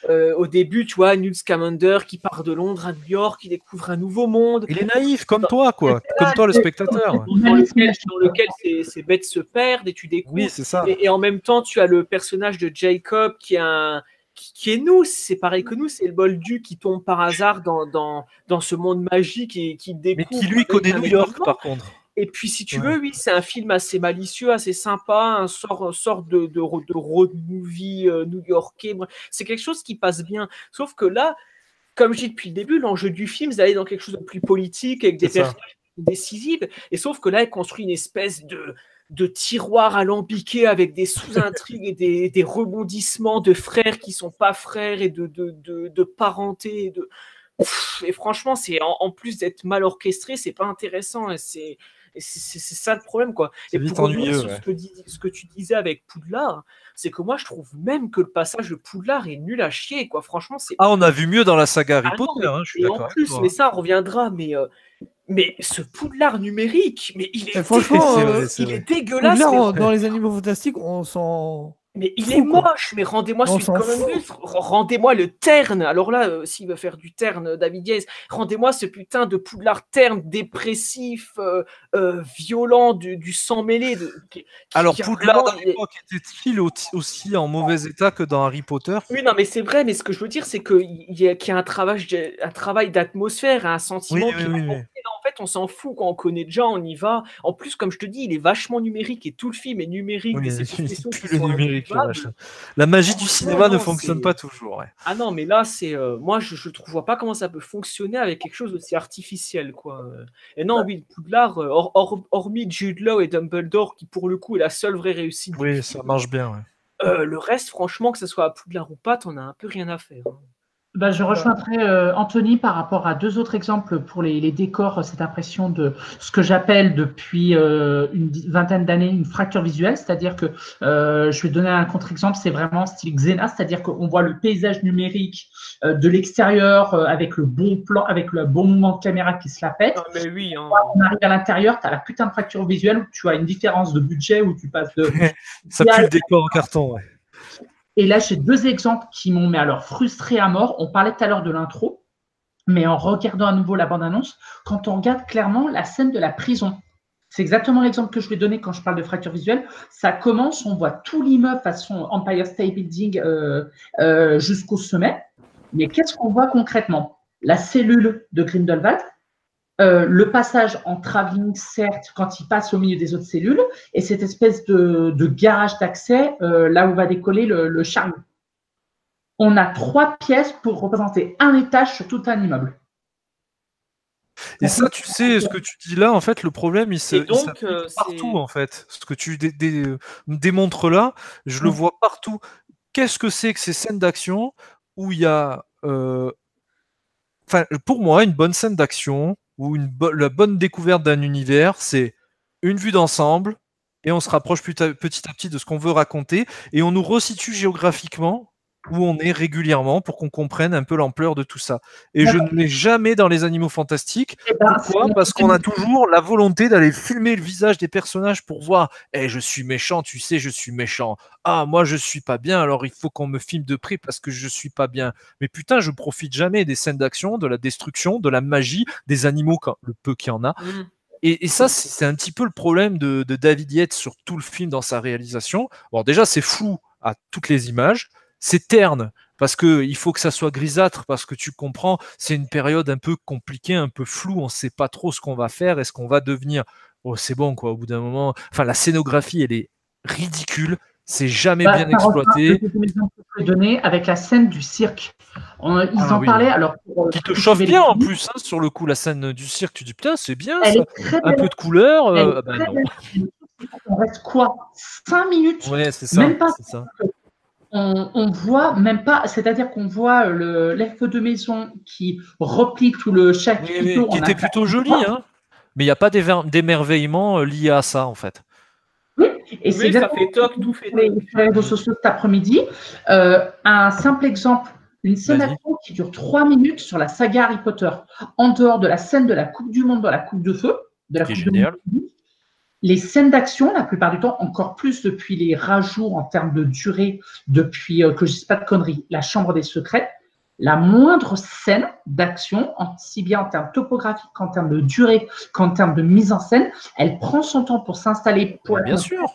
au début, tu vois, Newt Scamander qui part de Londres à New York, qui découvre un nouveau monde. Il est naïf, comme toi, quoi. Comme toi, le spectateur. Dans lequel ces bêtes se perdent et tu découvres. Oui, c'est ça. Et en même temps, tu as le personnage de Jacob qui est nous, c'est pareil que nous, c'est le Boldu qui tombe par hasard dans ce monde magique et qui découvre. Mais qui lui connaît New York, par contre. Et puis, si tu Ouais. veux, oui, c'est un film assez malicieux, assez sympa, un sorte de road movie new-yorkais. Bref, c'est quelque chose qui passe bien. Sauf que là, comme je dis depuis le début, l'enjeu du film, c'est d'aller dans quelque chose de plus politique, avec des C'est ça. personnages décisives. Et sauf que là, elle construit une espèce de tiroir alambiqué avec des sous-intrigues et des rebondissements de frères qui sont pas frères et de parenté. Et franchement, c'est en plus d'être mal orchestré, c'est pas intéressant. C'est ça le problème, quoi. C'est Et vite pour revenir ennuyeux, sur ouais. ce que tu disais avec Poudlard, c'est que moi, je trouve même que le passage de Poudlard est nul à chier, quoi. Franchement, c'est. Ah, on a vu mieux dans la saga Harry Ah non, Potter, hein, je suis et en d'accord avec plus, toi. mais ça, on reviendra, mais ce Poudlard numérique, mais Et franchement, C'est vrai, c'est il vrai. est dégueulasse. Poudlard, Mais dans les Animaux Fantastiques, on s'en Mais il Fou, est quoi. moche, mais rendez-moi On celui de s'en Columbus, rendez-moi le terne. Alors là, s'il veut faire du terne, David Yates, rendez-moi ce putain de Poudlard terne, dépressif, violent, du sang mêlé. Alors, Qui a Poudlard vraiment- à l'époque était-il aussi en mauvais état que dans Harry Potter? Oui, non, mais c'est vrai, mais ce que je veux dire, c'est qu'il y a un travail d'atmosphère, un Oui, sentiment oui, qui est oui, oui. apporté. Là, en fait, on s'en fout quand on connaît déjà, on y va. En plus, comme je te dis, il est vachement numérique et tout le film est numérique, Oui, des effets spéciaux qui plus le sont numérique, le introuvables. machin. La magie du Franchement, cinéma ne non, fonctionne pas toujours. Ouais. Ah non, mais là, c'est moi, je trouve vois pas comment ça peut fonctionner avec quelque chose d'aussi artificiel, quoi. Et non, oui, Poudlard, hormis Jude Law et Dumbledore, qui pour le coup est la seule vraie réussite du Oui, ça film, marche bien. Ouais. le reste, franchement, que ce soit à Poudlard ou pas, t'en as un peu rien à faire. Hein. Bah, je rejoindrai Anthony par rapport à deux autres exemples pour les décors, cette impression de ce que j'appelle depuis une vingtaine d'années une fracture visuelle, c'est-à-dire que je vais donner un contre-exemple, c'est vraiment style Xena, c'est-à-dire qu'on voit le paysage numérique de l'extérieur avec le bon plan, avec le bon mouvement de caméra qui se la pète. Ah, mais oui, hein. On arrive à l'intérieur, tu as la putain de fracture visuelle où tu as une différence de budget, où tu passes de... Ça pue le décor en carton. Ouais. Et là, j'ai deux exemples qui m'ont mais alors frustré à mort. On parlait tout à l'heure de l'intro, mais en regardant à nouveau la bande-annonce, quand on regarde clairement la scène de la prison, c'est exactement l'exemple que je vais donner quand je parle de fracture visuelle. Ça commence, on voit tout l'immeuble façon Empire State Building jusqu'au sommet. Mais qu'est-ce qu'on voit concrètement? La cellule de Grindelwald, le passage en travelling, certes, quand il passe au milieu des autres cellules, et cette espèce de garage d'accès là où va décoller le chariot. On a 3 pièces pour représenter un étage sur tout un immeuble. Et ça, tu sais, ce que tu dis là, en fait, le problème, il s'applique partout, c'est- en fait. Ce que tu me démontres là, je le vois partout. Qu'est-ce que c'est que ces scènes d'action où il y a, pour moi, une bonne scène d'action ou la bonne découverte d'un univers, c'est une vue d'ensemble et on se rapproche petit à petit de ce qu'on veut raconter et on nous resitue géographiquement où on est régulièrement pour qu'on comprenne un peu l'ampleur de tout ça. Et je ne l'ai jamais dans les Animaux Fantastiques. Pourquoi? Parce qu'on a toujours la volonté d'aller filmer le visage des personnages pour voir je suis méchant, tu sais, je suis méchant. Ah, moi, je suis pas bien, alors il faut qu'on me filme de près parce que je suis pas bien. Mais putain, je profite jamais des scènes d'action, de la destruction, de la magie, des animaux, quand le peu qu'il y en a. Et ça, c'est un petit peu le problème de David Yates sur tout le film dans sa réalisation. Bon, déjà, c'est flou à toutes les images. C'est terne, parce qu'il faut que ça soit grisâtre, parce que tu comprends, c'est une période un peu compliquée, un peu floue, on ne sait pas trop ce qu'on va faire et ce qu'on va devenir. Oh, c'est bon, quoi, au bout d'un moment. Enfin, la scénographie, elle est ridicule, c'est jamais bien exploité. C'est l'exemple que je peux donner avec la scène du cirque. Ils en parlaient. Alors, qui te chauffe bien en plus, hein, sur le coup, la scène du cirque, tu dis putain, c'est bien elle ça. est très Un belle. peu de couleur. Elle est Ben très non. belle. On reste quoi? 5 minutes? Ouais, c'est ça. Même pas. C'est ça. On voit même pas, c'est-à-dire qu'on voit l'elfe de maison qui replie tout le chapiteau. Qui était plutôt joli, hein. Mais il n'y a pas d'émerveillement lié à ça, en fait. Oui, et c'est ça fait toc, tout fait sur les réseaux sociaux cet après-midi. Un simple exemple, une scène d'action qui dure 3 minutes sur la saga Harry Potter, en dehors de la scène de la Coupe du Monde dans la Coupe de Feu, de la Coupe du Monde. Les scènes d'action, la plupart du temps, encore plus depuis les rajouts en termes de durée, depuis que je ne dis pas de conneries, la Chambre des Secrets, la moindre scène d'action, si bien en termes topographiques qu'en termes de durée, qu'en termes de mise en scène, elle prend son temps pour s'installer pour bien sûr.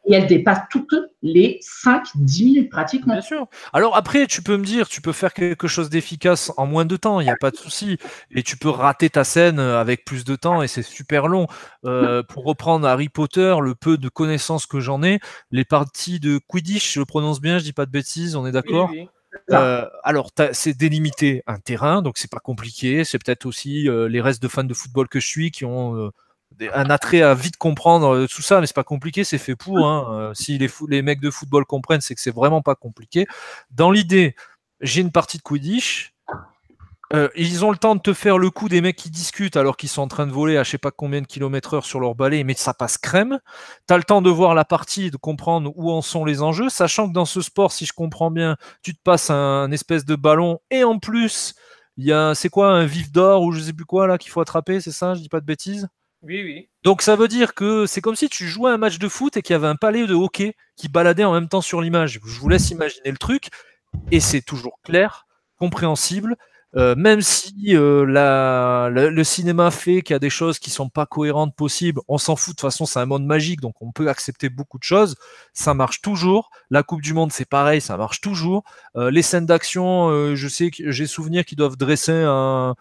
Et elle dépasse toutes les 5-10 minutes pratiquement. Bien sûr. Alors après, tu peux me dire, tu peux faire quelque chose d'efficace en moins de temps, il n'y a pas de souci. Et tu peux rater ta scène avec plus de temps et c'est super long. Pour reprendre Harry Potter, le peu de connaissances que j'en ai, les parties de Quidditch, je le prononce bien, je dis pas de bêtises, on est d'accord? Oui. Alors, c'est délimité un terrain, donc c'est pas compliqué. C'est peut-être aussi les restes de fans de football que je suis qui ont un attrait à vite comprendre tout ça, mais c'est pas compliqué, c'est fait pour. Hein. Si les mecs de football comprennent, c'est que c'est vraiment pas compliqué. Dans l'idée, j'ai une partie de Quidditch. Ils ont le temps de te faire le coup des mecs qui discutent alors qu'ils sont en train de voler à je sais pas combien de kilomètres heure sur leur balai, mais ça passe crème. Tu as le temps de voir la partie, de comprendre où en sont les enjeux, sachant que dans ce sport, si je comprends bien, tu te passes un espèce de ballon et en plus, il y a, c'est quoi, un vif d'or ou je sais plus quoi là qu'il faut attraper, c'est ça? Je dis pas de bêtises? Oui. Donc ça veut dire que c'est comme si tu jouais un match de foot et qu'il y avait un palais de hockey qui baladait en même temps sur l'image. Je vous laisse imaginer le truc et c'est toujours clair, compréhensible. Même si le cinéma fait qu'il y a des choses qui sont pas cohérentes possibles, on s'en fout, de toute façon c'est un monde magique, donc on peut accepter beaucoup de choses, ça marche toujours. La Coupe du Monde c'est pareil, ça marche toujours. Les scènes d'action, je sais que j'ai souvenir qu'ils doivent dresser un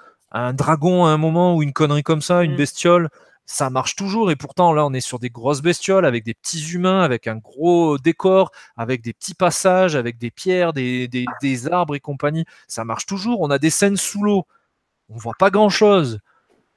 dragon à un moment ou une connerie comme ça, une bestiole, ça marche toujours, et pourtant là on est sur des grosses bestioles avec des petits humains, avec un gros décor, avec des petits passages, avec des pierres, des arbres et compagnie, ça marche toujours. On a des scènes sous l'eau, on voit pas grand chose.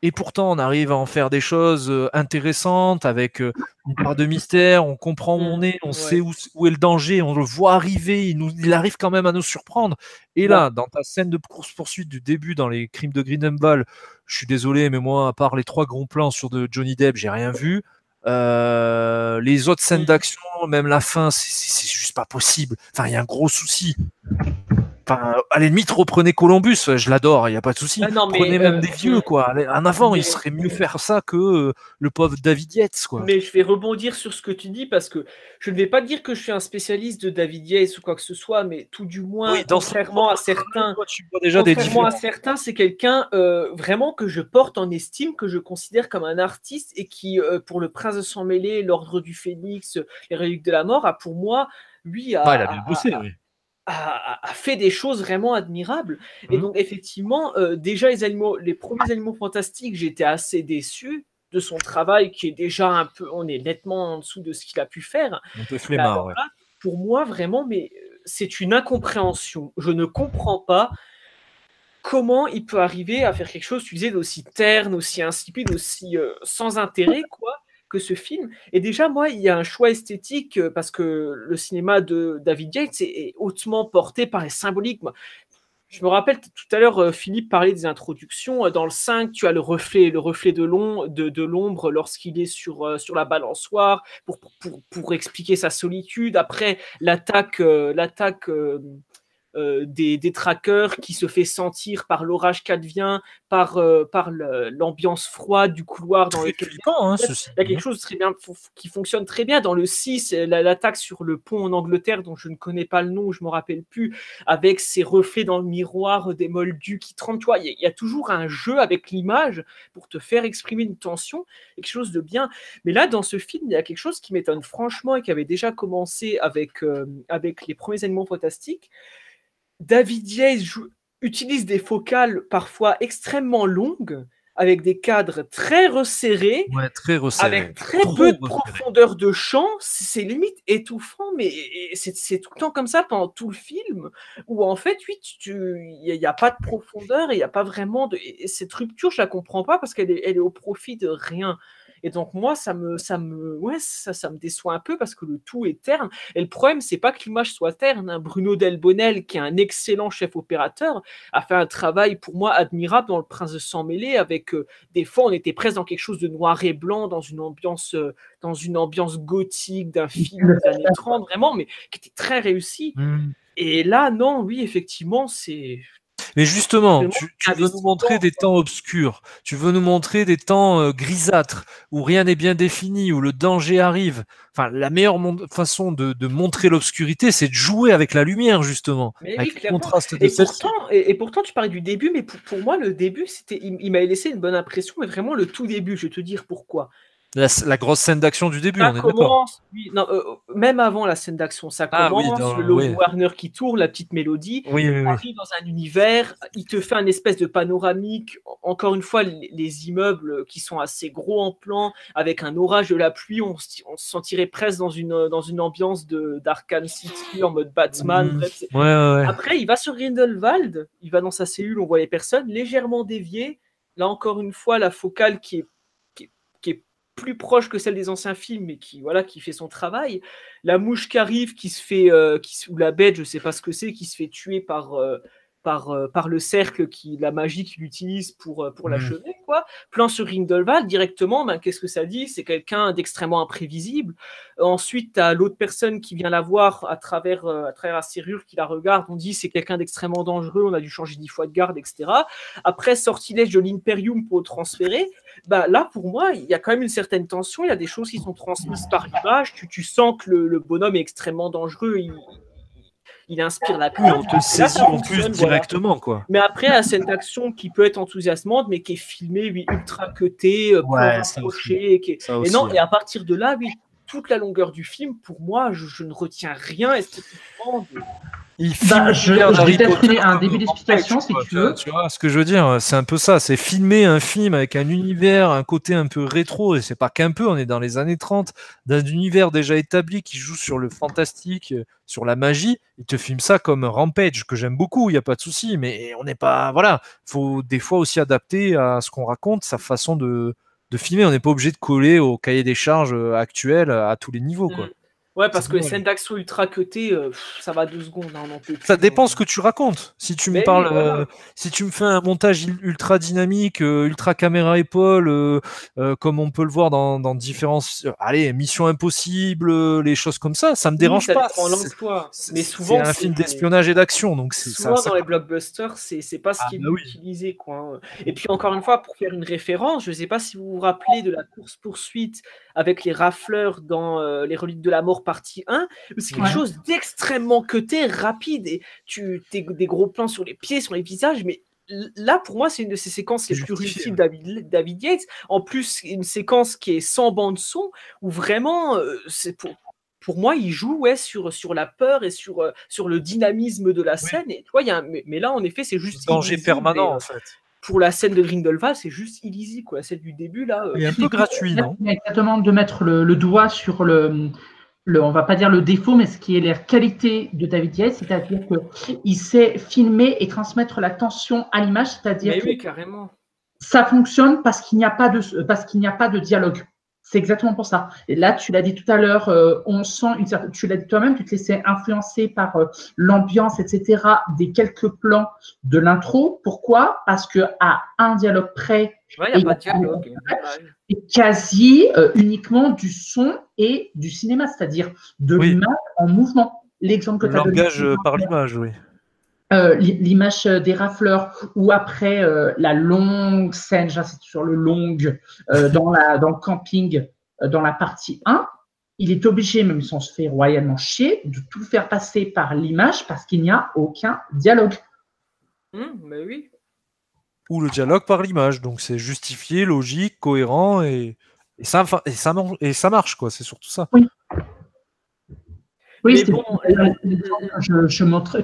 Et pourtant, on arrive à en faire des choses intéressantes, avec une part de mystère, on comprend où on est, on sait où est le danger, on le voit arriver, il arrive quand même à nous surprendre. Et là, dans ta scène de course-poursuite du début, dans les Crimes de Grindelwald, je suis désolé, mais moi, à part les 3 gros plans sur de Johnny Depp, j'ai rien vu. Les autres scènes d'action, même la fin, c'est juste pas possible. Enfin, il y a un gros souci. Enfin, à la limite, reprenez Columbus, je l'adore, il n'y a pas de souci. Prenez même des vieux, quoi. En avant, il serait mieux faire ça que le pauvre David Yates, quoi. Mais je vais rebondir sur ce que tu dis parce que je ne vais pas dire que je suis un spécialiste de David Yates ou quoi que ce soit, mais tout du moins, contrairement à certains, c'est quelqu'un vraiment que je porte en estime, que je considère comme un artiste et qui, pour Le Prince de Sang Mêlé, L'Ordre du Phénix, Les Reliques de la Mort, a pour moi, lui, il a bien bossé, oui. A fait des choses vraiment admirables. Et donc, effectivement, déjà, les premiers Animaux Fantastiques, j'étais assez déçu de son travail, qui est déjà un peu, on est nettement en dessous de ce qu'il a pu faire. Un peu flemmard, ouais. Là, pour moi, vraiment, mais c'est une incompréhension. Je ne comprends pas comment il peut arriver à faire quelque chose, tu disais, d'aussi terne, aussi insipide, aussi sans intérêt, quoi, que ce film. Et déjà, moi, il y a un choix esthétique parce que le cinéma de David Yates est hautement porté par les symboliques. Moi, je me rappelle tout à l'heure, Philippe parlait des introductions. Dans le 5, tu as le reflet de l'ombre lorsqu'il est sur la balançoire pour expliquer sa solitude. Après, l'attaque des trackers qui se fait sentir par l'orage qu'advient, par l'ambiance froide du couloir dans lequel il y a quelque chose très bien, qui fonctionne très bien. Dans le 6, l'attaque sur le pont en Angleterre, dont je ne connais pas le nom, je ne me rappelle plus, avec ses reflets dans le miroir des moldus qui tremblent. Il y a toujours un jeu avec l'image pour te faire exprimer une tension, quelque chose de bien. Mais là, dans ce film, il y a quelque chose qui m'étonne franchement et qui avait déjà commencé avec les premiers Animaux Fantastiques. David Yates utilise des focales parfois extrêmement longues, avec des cadres très resserrés, avec très peu de profondeur de champ. C'est limite étouffant, mais c'est tout le temps comme ça pendant tout le film, où en fait, oui, il n'y a pas de profondeur et il n'y a pas vraiment de... Et cette rupture, je la comprends pas parce qu'elle est au profit de rien. Et donc moi, ça me déçoit un peu parce que le tout est terne. Et le problème, c'est pas que l'image soit terne. Hein. Bruno Delbonnel, qui est un excellent chef opérateur, a fait un travail pour moi admirable dans Le Prince de Sang Mêlé. Avec des fois, on était presque dans quelque chose de noir et blanc, dans une ambiance gothique d'un film des années 30, vraiment, mais qui était très réussi. Et là, non, oui, effectivement, c'est... Mais justement, Vraiment, tu veux nous montrer des temps obscurs, tu veux nous montrer des temps grisâtres, où rien n'est bien défini, où le danger arrive. Enfin, la meilleure façon de montrer l'obscurité, c'est de jouer avec la lumière, justement, Mais oui, avec le clairement. contraste de Et celle-ci. pourtant, tu parlais du début, mais pour moi, le début, il m'avait laissé une bonne impression, mais vraiment le tout début, je vais te dire pourquoi. La grosse scène d'action du début, Ça on est d'accord. commence, oui, non, même avant la scène d'action, ça Ah oui, commence, le logo oui. Warner qui tourne, la petite mélodie, Oui, oui, oui. arrive dans un univers, il te fait un espèce de panoramique, encore une fois, les immeubles qui sont assez gros en plan, avec un orage de la pluie, on se sentirait presque dans une ambiance d'Arkham City, en mode Batman, bref. Ouais. Après, il va sur Grindelwald, il va dans sa cellule, on voit les personnes légèrement déviées, là encore une fois, la focale qui est plus proche que celle des anciens films, mais qui fait son travail. La mouche qui arrive, qui se fait, ou la bête, je sais pas ce que c'est, qui se fait tuer par le cercle, la magie qu'il utilise pour l'achever, quoi. Plan sur Grindelwald, directement, qu'est-ce que ça dit? C'est quelqu'un d'extrêmement imprévisible. Ensuite, tu as l'autre personne qui vient la voir à travers la serrure, qui la regarde, on dit c'est quelqu'un d'extrêmement dangereux, on a dû changer 10 fois de garde, etc. Après, sortilège de l'Imperium pour le transférer. Là, pour moi, il y a quand même une certaine tension, il y a des choses qui sont transmises par l'image, tu sens que le bonhomme est extrêmement dangereux, il inspire la peur. Oui, on te saisit en plus directement, quoi. Mais après, la scène d'action qui peut être enthousiasmante, mais qui est filmée, oui, ultra cutée, rapprochée. Et à partir de là, oui, toute la longueur du film, pour moi, je ne retiens rien esthétiquement. Je vais peut-être un début d'explication si tu veux. Tu vois ce que je veux dire, c'est un peu ça, c'est filmer un film avec un univers, un côté un peu rétro, et c'est pas qu'un peu, on est dans les années 30, d'un univers déjà établi qui joue sur le fantastique, sur la magie, il te filme ça comme Rampage, que j'aime beaucoup, il n'y a pas de souci, mais on n'est pas... Voilà, il faut des fois aussi adapter à ce qu'on raconte, sa façon de filmer, on n'est pas obligé de coller au cahier des charges actuel à tous les niveaux, quoi. Ouais, parce que les scènes d'action ultra cutées, ça va 2 secondes. On en peut plus, ça dépend ce que tu racontes. Si tu me parles, voilà. Si tu me fais un montage ultra dynamique, ultra caméra épaule, comme on peut le voir dans différents, Missions Impossibles, les choses comme ça, ça me dérange pas. Mais souvent, c'est un film d'espionnage et d'action, donc souvent dans les blockbusters, c'est pas ce qui est utilisé, quoi. Et puis encore une fois, pour faire une référence, je sais pas si vous vous rappelez de la course-poursuite avec les rafleurs dans les Reliques de la Mort partie 1, c'est quelque chose d'extrêmement cuté, rapide, et des gros plans sur les pieds, sur les visages, mais là, pour moi, c'est une de ces séquences les plus réussies de David Yates. En plus, une séquence qui est sans bande-son, où vraiment, c'est pour moi, il joue sur la peur et sur le dynamisme de la scène. Et, tu vois, mais là, en effet, c'est juste... danger permanent, en fait. Pour la scène de Grindelwald, c'est juste illisible, quoi. Celle du début, là... Il est un peu gratuit, non? Exactement, de mettre le doigt sur on va pas dire le défaut, mais ce qui est la qualité de David Yates, c'est-à-dire qu'il sait filmer et transmettre la tension à l'image, c'est-à-dire que carrément. Ça fonctionne parce qu'il n'y a pas de dialogue. C'est exactement pour ça. Et là, tu l'as dit tout à l'heure, on sent tu l'as dit toi-même, tu te laissais influencer par l'ambiance, etc., des quelques plans de l'intro. Pourquoi? Parce que à un dialogue près, il n'y a pas de dialogue. Et quasi uniquement du son et du cinéma, c'est-à-dire de l'image en mouvement. L'exemple que tu as donné. Le langage par l'image, oui. L'image des rafleurs, ou après la longue scène, j'insiste sur le long, dans le camping, dans la partie 1, il est obligé, même si on se fait royalement chier, de tout faire passer par l'image parce qu'il n'y a aucun dialogue. Mais oui. Ou le dialogue par l'image, donc c'est justifié, logique, cohérent, et ça marche, quoi, c'est surtout ça. Oui, c'est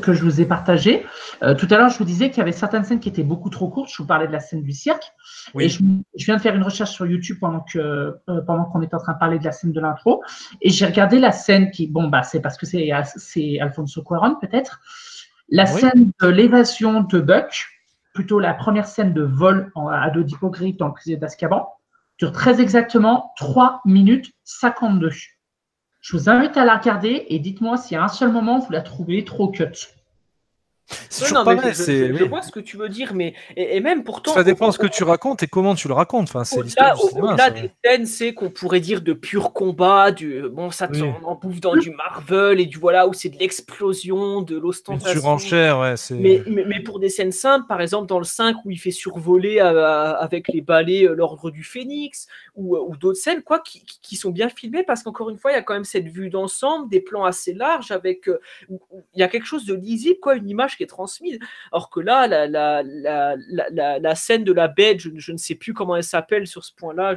que je vous ai partagé. Tout à l'heure, je vous disais qu'il y avait certaines scènes qui étaient beaucoup trop courtes. Je vous parlais de la scène du cirque. Oui. Et je viens de faire une recherche sur YouTube pendant qu'on était en train de parler de la scène de l'intro. Et j'ai regardé la scène qui, c'est parce que c'est Alfonso Cuarón, peut-être. La scène de l'évasion de Buck, plutôt la première scène de vol à dos d'hippogriffe dans le prisonnier d'Azkaban, dure très exactement 3 minutes 52. Je vous invite à la regarder et dites-moi s'il y a un seul moment où vous la trouvez trop cut. C'est toujours mais pareil. je vois ce que tu veux dire, mais et même pourtant, Ça dépend de ce que tu racontes et comment tu le racontes. Enfin, c'est l'histoire du cinéma. au-delà Ça. des scènes, c'est qu'on pourrait dire de pur combat, bon, ça Oui. on en bouffe dans du Marvel et du voilà, où c'est de l'explosion, de Une l'ostentation. surenchère, ouais. Mais pour des scènes simples, par exemple dans le 5 où il fait survoler avec les balais l'ordre du Phénix, ou d'autres scènes quoi, qui sont bien filmées, parce qu'encore une fois, il y a quand même cette vue d'ensemble, des plans assez larges, avec où il y a quelque chose de lisible, quoi, une image qui est transmise. Alors que là, la scène de la bête, je ne sais plus comment elle s'appelle sur ce point-là,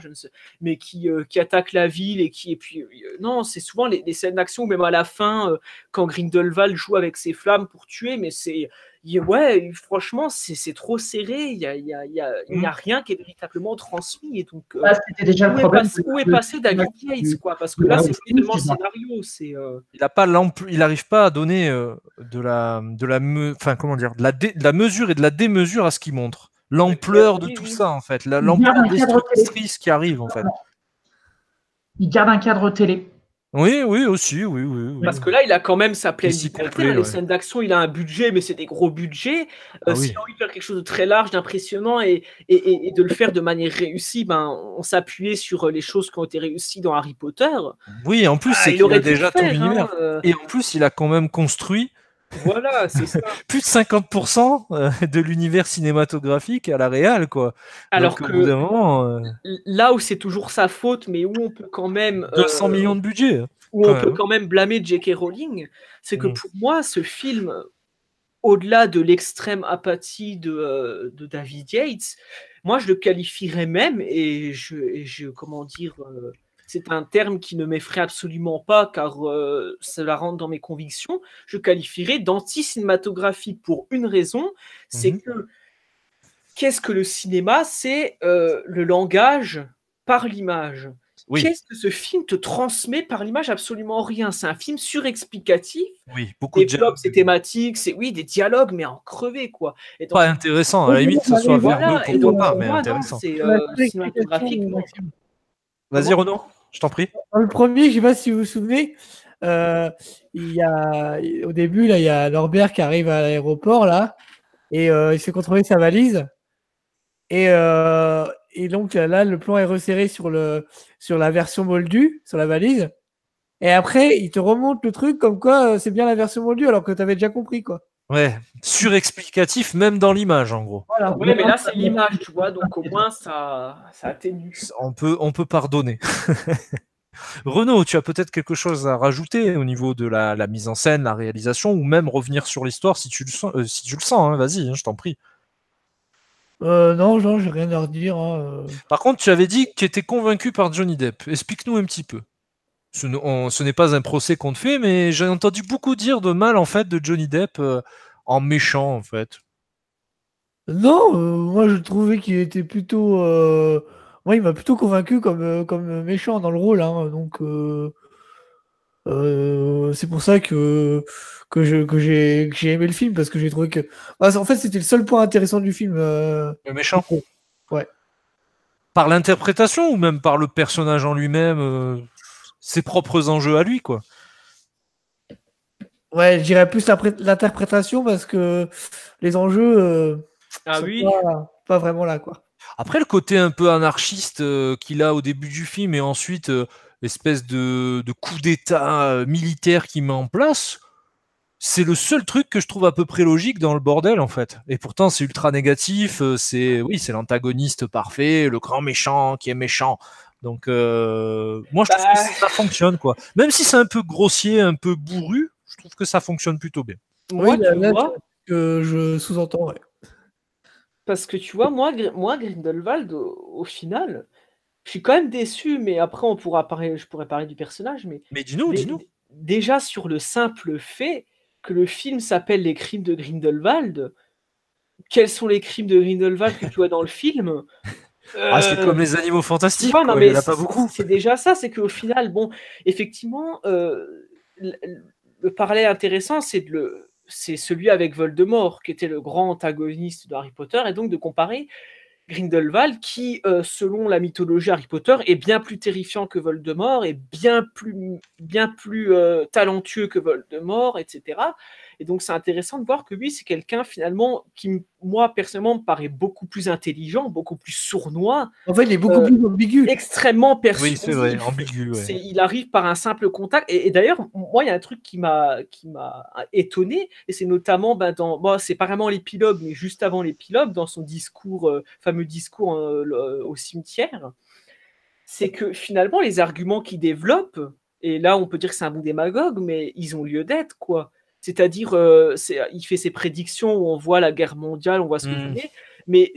mais qui attaque la ville et puis non, c'est souvent les scènes d'action, même à la fin, quand Grindelwald joue avec ses flammes pour tuer, mais ouais, franchement, c'est trop serré. Il n'y a rien qui est véritablement transmis. Et donc, C'était déjà le problème. où est passé David Yates, quoi? Parce que là, c'est tellement le scénario. Il n'arrive pas à donner de la mesure et de la démesure à ce qu'il montre. L'ampleur de tout ça, en fait. L'ampleur des destructrices qui arrivent, en fait. Il garde un cadre télé. Oui, aussi, oui. Parce que là, il a quand même sa pleine S'y liberté. plaît, Les ouais. scènes d'action, il a un budget, mais c'est des gros budgets. Ah S'il oui. a envie de faire quelque chose de très large, d'impressionnant et de le faire de manière réussie, on s'appuyait sur les choses qui ont été réussies dans Harry Potter. Oui, en plus, c'est il qu'il aurait a pu déjà le tout faire, l'univers. hein. Et en plus, il a quand même construit Voilà, c'est ça. plus de 50% de l'univers cinématographique à la réal, quoi. Alors Donc, au bout d'un moment, là où c'est toujours sa faute, mais où on peut quand même 200 millions de budget. où on peut quand même blâmer J.K. Rowling, c'est que pour moi, ce film, au-delà de l'extrême apathie de David Yates, moi je le qualifierais même, et comment dire, c'est un terme qui ne m'effraie absolument pas, car cela rentre dans mes convictions, je qualifierais d'anti-cinématographique pour une raison, c'est que qu'est-ce que le cinéma? C'est le langage par l'image. Oui. Qu'est-ce que ce film te transmet par l'image? Absolument rien. C'est un film surexplicatif. Oui, beaucoup de Développe ses thématiques, des dialogues, mais en crevé, quoi. Et donc, pas intéressant. À la limite, que ce soit verbeux, et pourquoi donc, pas, pour mais moi, non, intéressant. c'est cinématographique. non. Vas-y, Renaud, je t'en prie. Dans le premier, je sais pas si vous vous souvenez, au début, là, il y a Norbert qui arrive à l'aéroport, là, et il se fait contrôler sa valise. Et donc là, le plan est resserré sur la version moldue, sur la valise. Et après, il te remonte le truc comme quoi c'est bien la version moldue alors que tu avais déjà compris, quoi. Ouais, surexplicatif même dans l'image, en gros. Voilà. Oui, mais là, c'est l'image, tu vois, donc au moins, ça atténue. On peut pardonner. Renaud, tu as peut-être quelque chose à rajouter au niveau de la mise en scène, la réalisation, ou même revenir sur l'histoire si tu le sens, hein, vas-y, hein, je t'en prie. Non, j'ai rien à redire. Hein. Par contre, tu avais dit que tu étais convaincu par Johnny Depp. Explique-nous un petit peu. Ce n'est pas un procès qu'on te fait, mais j'ai entendu beaucoup dire de mal en fait de Johnny Depp en méchant en fait. Non, moi je trouvais qu'il était plutôt. Moi, il m'a plutôt convaincu comme méchant dans le rôle. Hein, donc, c'est pour ça que j'ai aimé le film parce que j'ai trouvé que. En fait, c'était le seul point intéressant du film. Le méchant. Ouais. Par l'interprétation ou même par le personnage en lui-même, ses propres enjeux à lui, quoi. Ouais, je dirais plus l'interprétation parce que les enjeux sont pas vraiment là, quoi. Après, le côté un peu anarchiste qu'il a au début du film et ensuite l'espèce de coup d'état militaire qu'il met en place, c'est le seul truc que je trouve à peu près logique dans le bordel, en fait. Et pourtant, c'est ultra négatif, c'est l'antagoniste parfait, le grand méchant qui est méchant. Donc, moi, je trouve que ça fonctionne, quoi. Même si c'est un peu grossier, un peu bourru, je trouve que ça fonctionne plutôt bien. Moi, tu vois que je sous-entends, ouais. Parce que tu vois, moi Grindelwald, au final, je suis quand même déçu, mais après, je pourrais parler du personnage. Mais dis-nous. Déjà, sur le simple fait que le film s'appelle Les Crimes de Grindelwald, quels sont les crimes de Grindelwald que tu vois dans le film? C'est comme les animaux fantastiques, il n'y en a pas beaucoup. C'est déjà ça, c'est qu'au final, bon, effectivement, le parallèle intéressant, c'est celui avec Voldemort, qui était le grand antagoniste de Harry Potter, et donc de comparer Grindelwald, qui, selon la mythologie Harry Potter, est bien plus terrifiant que Voldemort, et bien plus talentueux que Voldemort, etc. Et donc, c'est intéressant de voir que lui, c'est quelqu'un finalement qui, moi, personnellement, me paraît beaucoup plus intelligent, beaucoup plus sournois. En fait, il est beaucoup plus ambigu. Extrêmement Oui, persuasif. c'est vrai, ambigu. Ouais. Il arrive par un simple contact. Et d'ailleurs, moi, il y a un truc qui m'a étonné, et c'est notamment c'est pas vraiment l'épilogue, mais juste avant l'épilogue, dans son discours, fameux discours au cimetière, c'est que finalement, les arguments qu'il développe, et là, on peut dire que c'est un bon démagogue, mais ils ont lieu d'être, quoi. C'est-à-dire, il fait ses prédictions où on voit la guerre mondiale, on voit ce que vous voulez, mais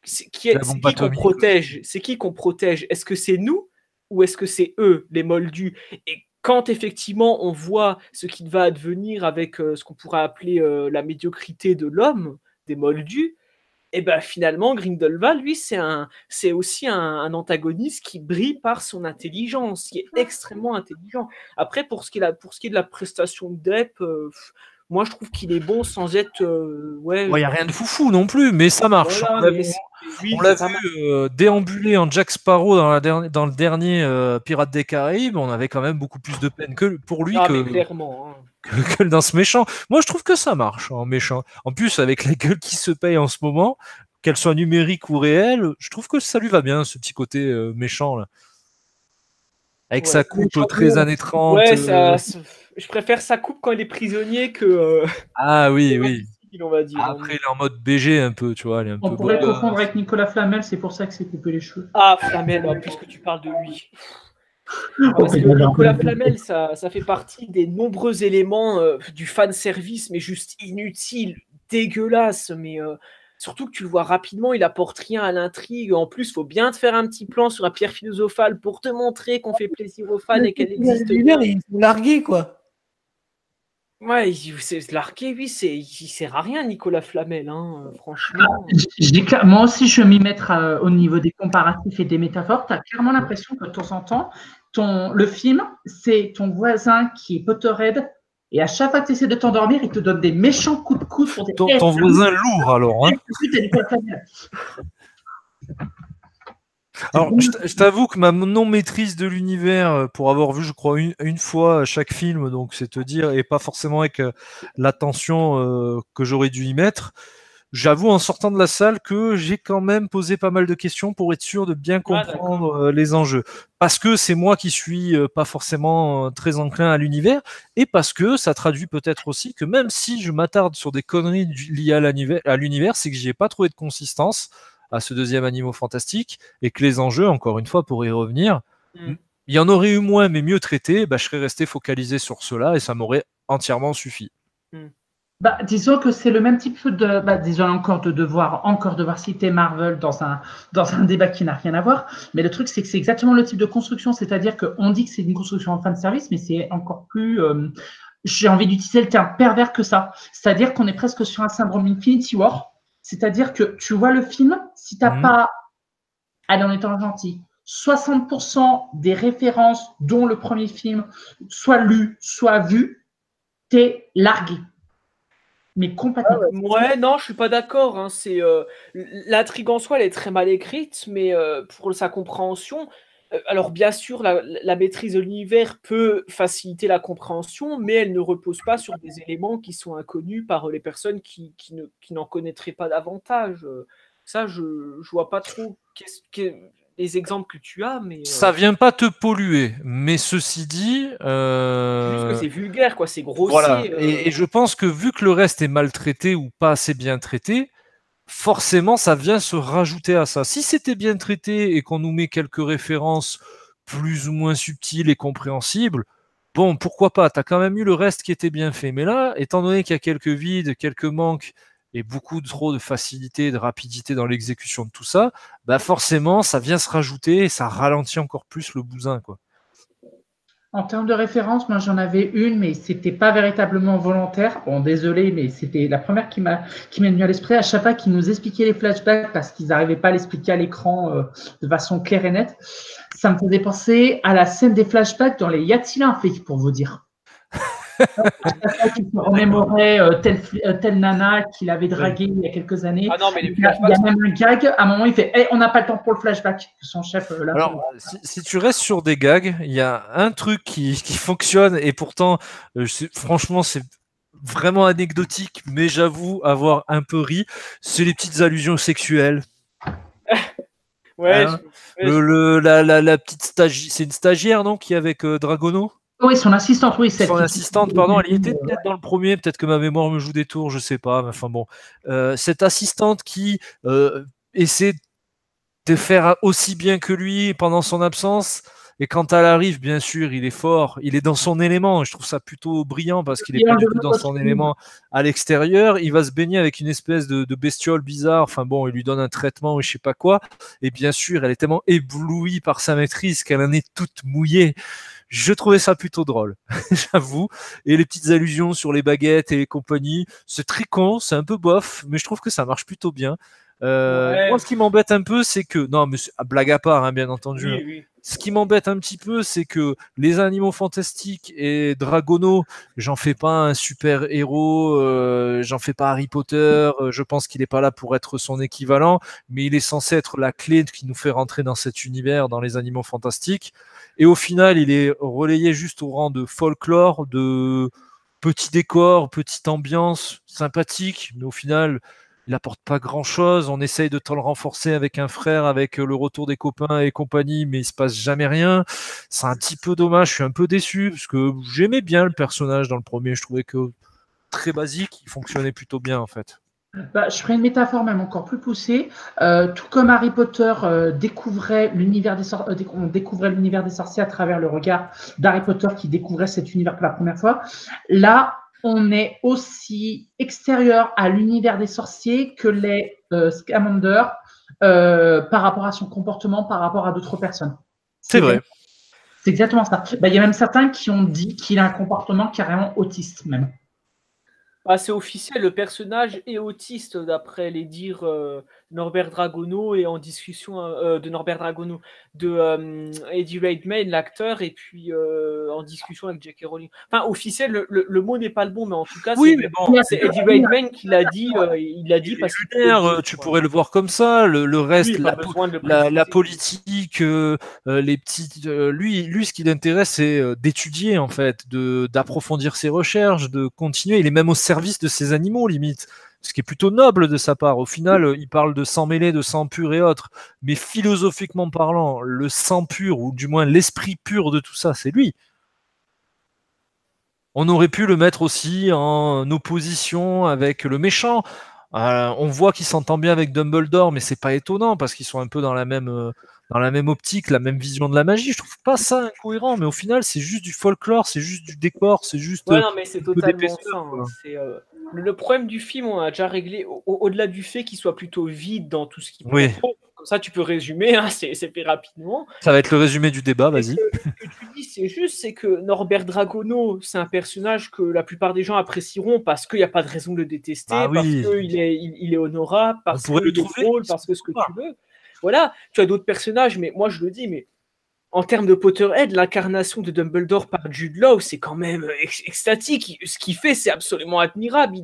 c'est qui qu'on protège? C'est qui qu'on protège? Est-ce que c'est nous ou est-ce que c'est eux, les moldus? Et quand effectivement on voit ce qui va advenir avec ce qu'on pourrait appeler la médiocrité de l'homme, des moldus, et ben finalement Grindelwald, lui, c'est aussi un antagoniste qui brille par son intelligence, qui est extrêmement intelligent. Après, pour ce qui est de la prestation de Depp, moi je trouve qu'il est bon sans être il n'y a rien de foufou non plus, mais ça marche. Voilà, on l'a vu déambuler en Jack Sparrow dans le dernier Pirates des Caraïbes. On avait quand même beaucoup plus de peine que pour lui clairement, que dans ce méchant. Moi, je trouve que ça marche en méchant. En plus, avec la gueule qui se paye en ce moment, qu'elle soit numérique ou réelle, je trouve que ça lui va bien, ce petit côté méchant là. Avec sa coupe très années 30. Ouais, je préfère sa coupe quand il est prisonnier que. Ah oui. On va dire. Après, il est en mode BG un peu, tu vois. On pourrait confondre avec Nicolas Flamel, c'est pour ça que c'est coupé les cheveux. Ah, Flamel, puisque tu parles de lui. Parce que Nicolas Flamel, ça fait partie des nombreux éléments du fanservice, mais juste inutile, dégueulasse, mais surtout que tu le vois rapidement, il apporte rien à l'intrigue. En plus, il faut bien te faire un petit plan sur la pierre philosophale pour te montrer qu'on fait plaisir aux fans et qu'elle existe bien. Ils sont largués, quoi. Ouais, c'est largué, oui, il sert à rien, Nicolas Flamel, hein, franchement. Moi aussi, je vais m'y mettre au niveau des comparatifs et des métaphores. Tu as clairement l'impression que de temps en temps, le film, c'est ton voisin qui est Potterhead, et à chaque fois que tu essaies de t'endormir, il te donne des méchants coups de coude pour ton voisin lourd, alors. Hein. Alors, je t'avoue que ma non-maîtrise de l'univers, pour avoir vu, je crois, une fois chaque film, donc c'est te dire, et pas forcément avec l'attention que j'aurais dû y mettre, j'avoue en sortant de la salle que j'ai quand même posé pas mal de questions pour être sûr de bien comprendre les enjeux. Parce que c'est moi qui suis pas forcément très enclin à l'univers, et parce que ça traduit peut-être aussi que même si je m'attarde sur des conneries liées à l'univers, c'est que j'y ai pas trouvé de consistance à ce deuxième Animaux Fantastiques, et que les enjeux, encore une fois, pour y revenir, il y en aurait eu moins, mais mieux traités, je serais resté focalisé sur cela, et ça m'aurait entièrement suffi. Disons que c'est le même type de, disons encore de devoir citer Marvel dans un débat qui n'a rien à voir, mais le truc c'est que c'est exactement le type de construction, c'est-à-dire qu'on dit que c'est une construction en fan service, mais c'est encore plus, j'ai envie d'utiliser le terme pervers que ça, c'est-à-dire qu'on est presque sur un syndrome Infinity War. C'est-à-dire que tu vois le film, si tu n'as pas, allez, en étant gentil, 60% des références dont le premier film, soit lu, soit vu, t'es largué. Mais complètement. Ouais, non, je suis pas d'accord. Hein. L'intrigue en soi, elle est très mal écrite, mais pour sa compréhension, alors bien sûr, la maîtrise de l'univers peut faciliter la compréhension, mais elle ne repose pas sur des éléments qui sont inconnus par les personnes qui n'en connaîtraient pas davantage. Ça, je vois pas trop les exemples que tu as, mais ça vient pas te polluer, mais ceci dit, juste que c'est vulgaire, quoi, c'est grossier. Voilà. Et je pense que vu que le reste est maltraité ou pas assez bien traité, forcément, ça vient se rajouter à ça. Si c'était bien traité et qu'on nous met quelques références plus ou moins subtiles et compréhensibles, bon, pourquoi pas, t'as quand même eu le reste qui était bien fait. Mais là, étant donné qu'il y a quelques vides, quelques manques et beaucoup trop de facilité, de rapidité dans l'exécution de tout ça, forcément, ça vient se rajouter et ça ralentit encore plus le bousin, quoi. En termes de référence, moi j'en avais une, mais c'était pas véritablement volontaire. Bon, désolé, mais c'était la première qui m'est venue à l'esprit. À chaque fois qu'ils nous expliquaient les flashbacks parce qu'ils n'arrivaient pas à l'expliquer à l'écran de façon claire et nette, ça me faisait penser à la scène des flashbacks dans les Yatsila, pour vous dire. Qui se remémorait telle nana qu'il avait draguée il y a quelques années. Ah non, mais il y a même un gag, à un moment il fait on n'a pas le temps pour le flashback. Son chef Alors, si tu restes sur des gags, il y a un truc qui fonctionne et pourtant, franchement, c'est vraiment anecdotique, mais j'avoue avoir un peu ri, c'est les petites allusions sexuelles. Ouais, Hein. je- La petite stagiaire, c'est une stagiaire, non, qui est avec Dragono? Oui, son assistante, oui, celle Son qui. assistante, pardon, elle y était peut-être dans le premier, peut-être que ma mémoire me joue des tours, je sais pas, mais enfin bon. Cette assistante qui essaie de faire aussi bien que lui pendant son absence, et quand elle arrive, bien sûr, il est fort, il est dans son élément, je trouve ça plutôt brillant parce qu'il n'est pas du tout dans son élément à l'extérieur, il va se baigner avec une espèce de bestiole bizarre, enfin bon, il lui donne un traitement ou je sais pas quoi, et bien sûr, elle est tellement éblouie par sa maîtrise qu'elle en est toute mouillée. Je trouvais ça plutôt drôle, j'avoue. Et les petites allusions sur les baguettes et compagnie, c'est très con, c'est un peu bof, mais je trouve que ça marche plutôt bien. Ouais. Moi, ce qui m'embête un peu, c'est que, non, mais blague à part, hein, bien entendu. Oui, Hein. oui. Ce qui m'embête un petit peu, c'est que les animaux fantastiques et Dragono, j'en fais pas un super héros, j'en fais pas Harry Potter, je pense qu'il est pas là pour être son équivalent, mais il est censé être la clé qui nous fait rentrer dans cet univers, dans les animaux fantastiques. Et au final, il est relayé juste au rang de folklore, de petit décor, petite ambiance sympathique, mais au final, il apporte pas grand-chose. On essaye de le renforcer avec un frère, avec le retour des copains et compagnie, mais il se passe jamais rien. C'est un petit peu dommage, je suis un peu déçu, parce que j'aimais bien le personnage dans le premier, je trouvais que très basique, il fonctionnait plutôt bien en fait. Bah, je ferai une métaphore même encore plus poussée. Tout comme Harry Potter découvrait l'univers on découvrait l'univers des sorciers à travers le regard d'Harry Potter qui découvrait cet univers pour la première fois. Là, on est aussi extérieur à l'univers des sorciers que les Scamander par rapport à son comportement, par rapport à d'autres personnes. C'est vrai. C'est exactement ça. Bah, y a même certains qui ont dit qu'il a un comportement carrément autiste même. Ah, c'est officiel, le personnage est autiste d'après les dires Norbert Dragono et en discussion de Norbert Dragono, de Eddie Redmayne, l'acteur, et puis en discussion avec J.K. Rowling. Enfin, officiel, le mot n'est pas le bon, mais en tout cas, Oui, mais bon, c'est Eddie Redmayne qui l'a dit. Il l'a dit parce que lunaire, tu pourrais le voir comme ça. Le reste, oui, pas besoin de le la préciser. politique, les petites. Lui, ce qui l'intéresse, c'est d'étudier en fait, d'approfondir ses recherches, de continuer. Il est même au service de ses animaux, limite. Ce qui est plutôt noble de sa part. Au final, il parle de sang mêlé, de sang pur et autres. Mais philosophiquement parlant, le sang pur, ou du moins l'esprit pur de tout ça, c'est lui. On aurait pu le mettre aussi en opposition avec le méchant. On voit qu'il s'entend bien avec Dumbledore, mais c'est pas étonnant parce qu'ils sont un peu dans la même optique, la même vision de la magie. Je trouve pas ça incohérent, mais au final, c'est juste du folklore, c'est juste du décor, c'est juste Ouais, non, mais c'est un peu totalement d'épaisseur, ça. Hein. quoi. C'est, le problème du film, on a déjà réglé, au-delà du fait qu'il soit plutôt vide dans tout ce qu'il Oui, propose. Comme ça, tu peux résumer, hein, c'est fait rapidement. ça va être le résumé du débat, vas-y. Ce que tu dis, c'est juste, c'est que Norbert Dragono, c'est un personnage que la plupart des gens apprécieront parce qu'il n'y a pas de raison de le détester, Ah parce oui, qu'il est honorable, on parce pourrait le qu'il est trouver. drôle, parce que ce que tu veux. Voilà, tu as d'autres personnages, mais moi je le dis, mais en termes de Potterhead, l'incarnation de Dumbledore par Jude Law, c'est quand même extatique. Ce qu'il fait, c'est absolument admirable.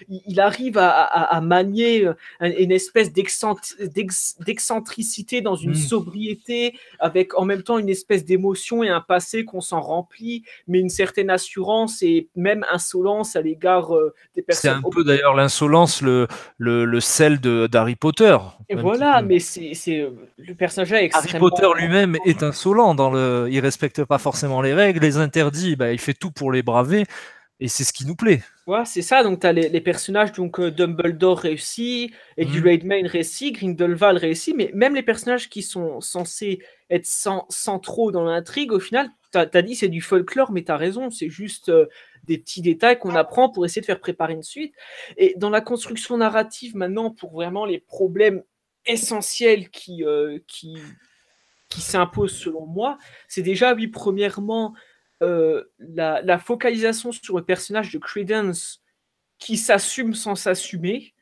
Il arrive à manier une espèce d'excentricité dans une sobriété, avec en même temps une espèce d'émotion et un passé qu'on s'en remplit, mais une certaine assurance et même insolence à l'égard des C'est personnes. un peu d'ailleurs l'insolence, le sel d'Harry Potter. Et Un voilà, petit peu. mais le personnage est Harry extrêmement. Potter lui-même est insolent il respecte pas forcément les règles, les interdits, bah, il fait tout pour les braver, et c'est ce qui nous plaît. Ouais, c'est ça. Donc, tu as les personnages, donc Dumbledore réussit, Eddie Redmayne réussit, Grindelwald réussit, mais même les personnages qui sont censés être centraux dans l'intrigue, au final, tu as dit c'est du folklore, mais tu as raison, c'est juste des petits détails qu'on apprend pour essayer de faire préparer une suite. Et dans la construction narrative, maintenant, pour vraiment les problèmes essentiels qui s'imposent selon moi, c'est déjà, oui, premièrement, la focalisation sur le personnage de Credence qui s'assume sans s'assumer,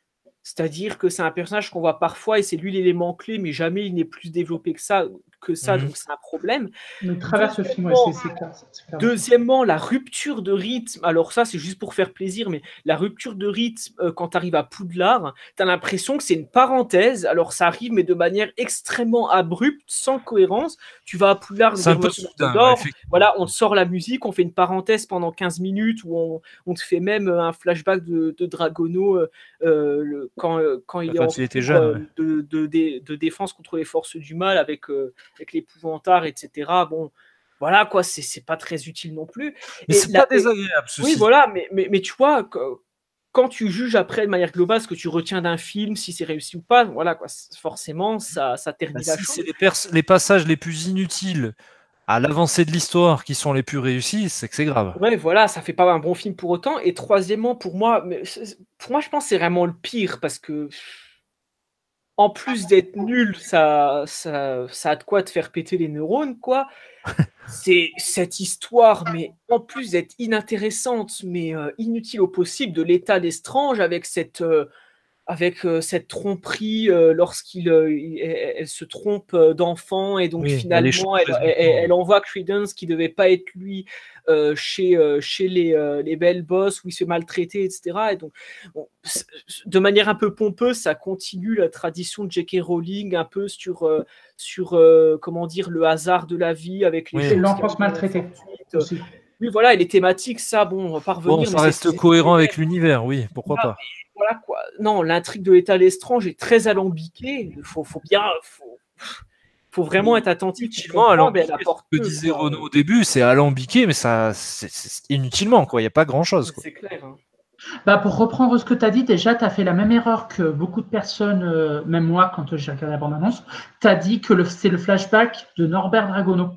c'est-à-dire que c'est un personnage qu'on voit parfois et c'est lui l'élément clé, mais jamais il n'est plus développé que ça, que ça, Mmh. donc c'est un problème. Mais il traverse le film, ouais, c'est clair. Deuxièmement, la rupture de rythme, alors ça c'est juste pour faire plaisir, mais la rupture de rythme quand tu arrives à Poudlard, tu as l'impression que c'est une parenthèse, alors ça arrive mais de manière extrêmement abrupte, sans cohérence. Tu vas à Poudlard, c'est un peu soudain, voilà, on te sort la musique, on fait une parenthèse pendant 15 minutes où on te fait même un flashback de Dragono quand il est en était jeune, de défense contre les forces du mal avec l'épouvantard, etc. Bon, voilà quoi, c'est pas très utile non plus. Mais c'est pas désagréable, ceci. Oui, voilà, mais tu vois, quand tu juges après de manière globale ce que tu retiens d'un film, si c'est réussi ou pas, voilà quoi, forcément ça ternit la chose. C'est les passages les plus inutiles à l'avancée de l'histoire qui sont les plus réussis, c'est que c'est grave. Ouais, voilà, ça fait pas un bon film pour autant. Et troisièmement, pour moi, je pense que c'est vraiment le pire parce que en plus d'être nul, ça a de quoi te faire péter les neurones, quoi. C'est cette histoire, mais en plus d'être inintéressante, mais inutile au possible, de l'état d'Estrange avec cette tromperie elle se trompe d'enfant et donc finalement elle envoie Credence qui devait pas être lui chez les belles boss où il se fait maltraiter, etc. Et donc bon, de manière un peu pompeuse, ça continue la tradition de J.K. Rowling un peu sur comment dire, le hasard de la vie avec les l'enfance maltraitée. Oui, voilà, et les thématiques, ça, bon, on va pas revenir. Bon, ça reste cohérent avec l'univers, oui, pourquoi pas. Voilà quoi. Non, l'intrigue de l'état d'Estrange est très alambiquée. Faut vraiment être attentif. Inutilement alambiqué. Ce que disait Renaud au début, c'est alambiqué, mais ça, c'est inutilement, quoi. Il n'y a pas grand-chose. C'est clair. Hein. Bah, pour reprendre ce que tu as dit, déjà, tu as fait la même erreur que beaucoup de personnes, même moi, quand j'ai regardé la bande-annonce. Tu as dit que c'est le flashback de Norbert Dragono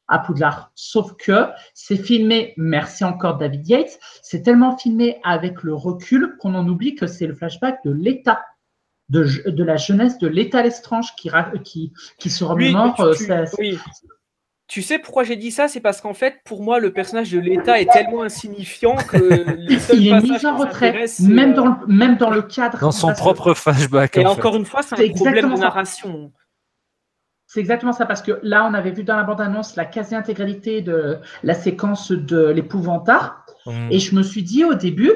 à Poudlard. Sauf que c'est filmé, merci encore David Yates, c'est tellement filmé avec le recul qu'on en oublie que c'est le flashback de l'état, de la jeunesse de l'état Lestrange qui se remémore. Oui. Tu sais pourquoi j'ai dit ça? C'est parce qu'en fait, pour moi, le personnage de l'état est tellement insignifiant que il est mis en retrait, même dans le cadre. Dans son propre flashback. Et encore une fois, c'est un problème de narration. C'est exactement ça, parce que là, on avait vu dans la bande-annonce la quasi-intégralité de la séquence de l'épouvantard. Et je me suis dit au début,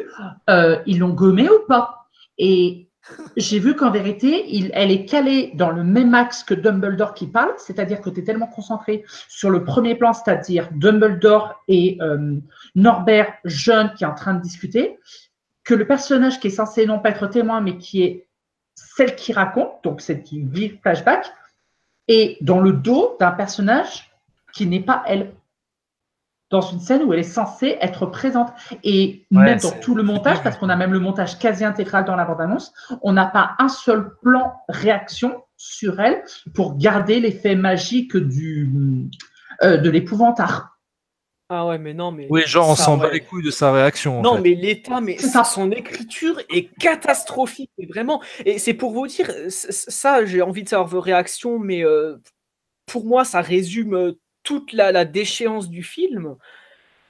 ils l'ont gommé ou pas? Et j'ai vu qu'en vérité, elle est calée dans le même axe que Dumbledore qui parle, c'est-à-dire que tu es tellement concentré sur le premier plan, c'est-à-dire Dumbledore et Norbert jeune qui est en train de discuter, que le personnage qui est censé non pas être témoin, mais qui est celle qui raconte, donc celle qui vit le flashback, et dans le dos d'un personnage qui n'est pas elle, dans une scène où elle est censée être présente. Et même dans tout le montage, parce qu'on a même le montage quasi intégral dans la bande-annonce, on n'a pas un seul plan réaction sur elle pour garder l'effet magique de l'épouvantard. Ah ouais, mais non, mais... Oui, genre on s'en bat les couilles de sa réaction. Non, mais l'état, mais son écriture est catastrophique, mais vraiment. Et c'est pour vous dire, ça, j'ai envie de savoir vos réactions, mais pour moi, ça résume toute la déchéance du film.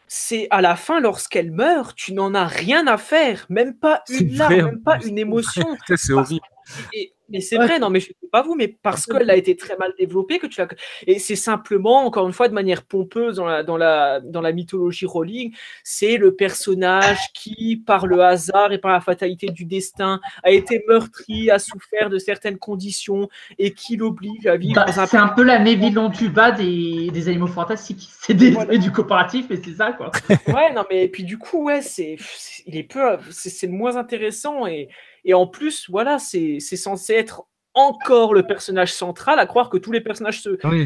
C'est à la fin, lorsqu'elle meurt, tu n'en as rien à faire, même pas une larme, même pas une émotion. C'est horrible. Mais c'est vrai, non, mais je ne sais pas vous, mais parce qu'elle a été très mal développée, que tu l'as. Et c'est simplement, encore une fois, de manière pompeuse dans la mythologie Rowling, c'est le personnage qui, par le hasard et par la fatalité du destin, a été meurtri, a souffert de certaines conditions et qui l'oblige à vivre dans un. C'est un peu la Neville Lontuba des animaux fantastiques. C'est du coopératif, mais c'est ça, quoi. Ouais, non, mais puis du coup, ouais, c'est le moins intéressant et en plus, voilà, c'est censé être encore le personnage central, à croire que tous les personnages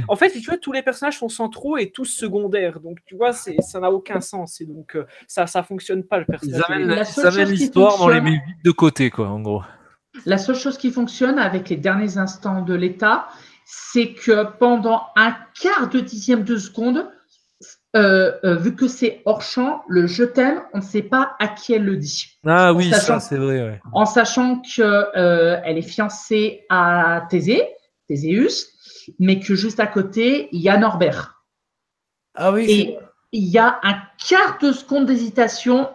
En fait, si tu vois, tous les personnages sont centraux et tous secondaires. Donc, tu vois, ça n'a aucun sens. Et donc, ça fonctionne pas, le personnage. Ils amènent l'histoire dans les minutes de côté, quoi, en gros. La seule chose qui fonctionne avec les derniers instants de l'état, c'est que pendant un quart de dixième de seconde, vu que c'est hors champ, le je t'aime, on ne sait pas à qui elle le dit. Ah oui, ça c'est vrai. Ouais. En sachant qu'elle est fiancée à Théséus, mais que juste à côté, il y a Norbert. Ah oui. Et il y a un quart de seconde d'hésitation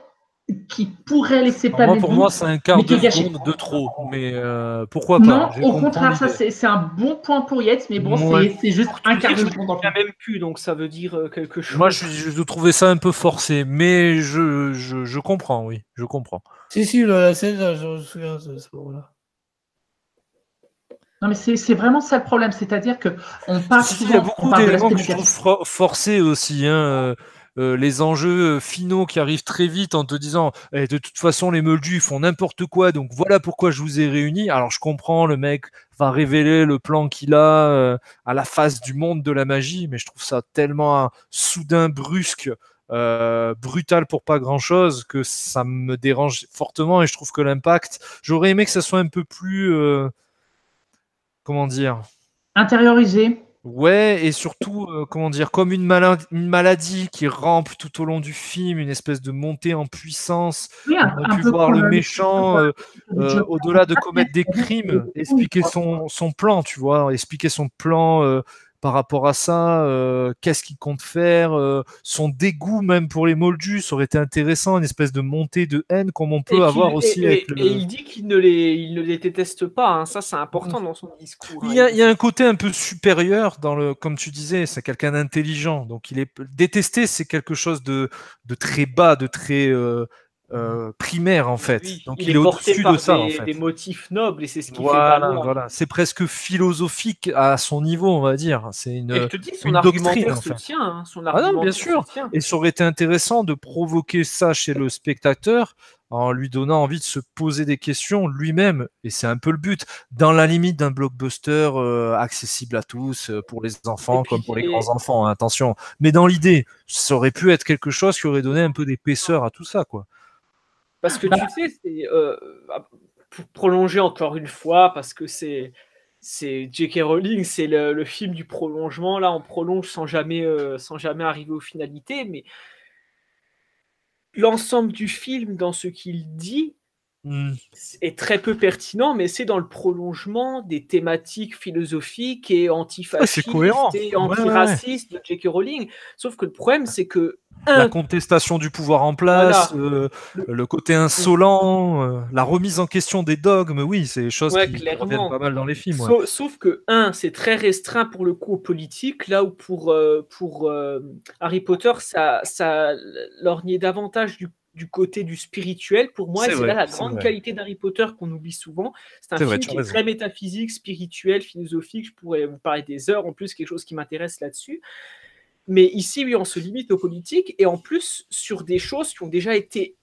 qui pourrait laisser Alors moi, planer pour le moi, doute, c'est un quart mais qui de est gâché. seconde de trop. Mais pourquoi Non, pas? Je au comprends contraire, ça l'idée. c'est un bon point pour Yates, mais bon, Moi, c'est juste Pour un te quart dire, de je ne seconde dans le souviens film. même plus, donc ça veut dire quelque moi chose. je trouvais ça un peu forcé, mais je comprends, oui, je comprends. Si, la scène, je me souviens de ce moment-là. Non, mais c'est vraiment ça le problème, c'est-à-dire que on parle Ceci dit, il y a souvent, on beaucoup parle de d'éléments l'aspect que je trouve négatif. forcés aussi, hein. Les enjeux finaux qui arrivent très vite en te disant eh, de toute façon les Moldus font n'importe quoi, donc voilà pourquoi je vous ai réunis. Alors je comprends, le mec va révéler le plan qu'il a à la face du monde de la magie, mais je trouve ça tellement soudain, brusque, brutal pour pas grand-chose que ça me dérange fortement et je trouve que l'impact, j'aurais aimé que ça soit un peu plus, comment dire, Intériorisé, ouais, et surtout, comment dire, comme une maladie qui rampe tout au long du film, une espèce de montée en puissance. oui, On aurait un pu peu voir le comme méchant, le Joker au-delà de Batman, commettre des c'est-à-dire qu'il crimes, est fou, expliquer quoi. son plan, tu vois, expliquer son plan par rapport à ça, qu'est-ce qu'il compte faire, son dégoût même pour les Moldus, ça aurait été intéressant, une espèce de montée de haine comme on peut avoir aussi avec Et le. il dit il ne les déteste pas, hein. Ça c'est important dans son discours, hein. Il y a un côté un peu supérieur dans le, comme tu disais, c'est quelqu'un d'intelligent. Donc il est détesté, c'est quelque chose de très bas, de très primaire en fait. Oui, Donc il il est est porté au-dessus de par ça en des fait. motifs nobles et c'est ce qui fait Voilà, valoir. voilà. C'est presque philosophique à son niveau, on va dire. C'est Et je te dis, son une doctrine argumentaire en se fait. tient, hein. Son Ah non, bien argumentaire se sûr. tient. Et ça aurait été intéressant de provoquer ça chez le spectateur en lui donnant envie de se poser des questions lui-même. Et c'est un peu le but, dans la limite d'un blockbuster accessible à tous, pour les Et enfants comme puis, pour les grands-enfants, hein, attention. Mais dans l'idée, ça aurait pu être quelque chose qui aurait donné un peu d'épaisseur à tout ça, quoi. parce que Bah, tu sais, pour prolonger encore une fois, parce que c'est J.K. Rowling, c'est le film du prolongement. Là, on prolonge sans jamais arriver aux finalités, mais l'ensemble du film, dans ce qu'il dit, Hmm. est très peu pertinent, mais c'est dans le prolongement des thématiques philosophiques et Ouais, c'est cohérent. antifascistes et Ouais, ouais, ouais. antiracistes de J.K. Rowling. Sauf que le problème, c'est que, La un, contestation du pouvoir en place, voilà, le- le côté insolent, la remise en question des dogmes, oui, c'est des choses ouais, qui reviennent pas clairement. mal dans les films, ouais. Sauf que, un, c'est très restreint pour le coup aux politiques, là où pour Harry Potter, ça lorgnait davantage du côté du spirituel pour moi, et c'est là la C'est grande vrai, qualité d'Harry Potter qu'on oublie souvent. C'est un c'est vrai, film tu as qui est raison. très métaphysique, spirituel, philosophique, je pourrais vous parler des heures, en plus quelque chose qui m'intéresse là-dessus. Mais ici, oui, on se limite aux politiques, et en plus sur des choses qui ont déjà été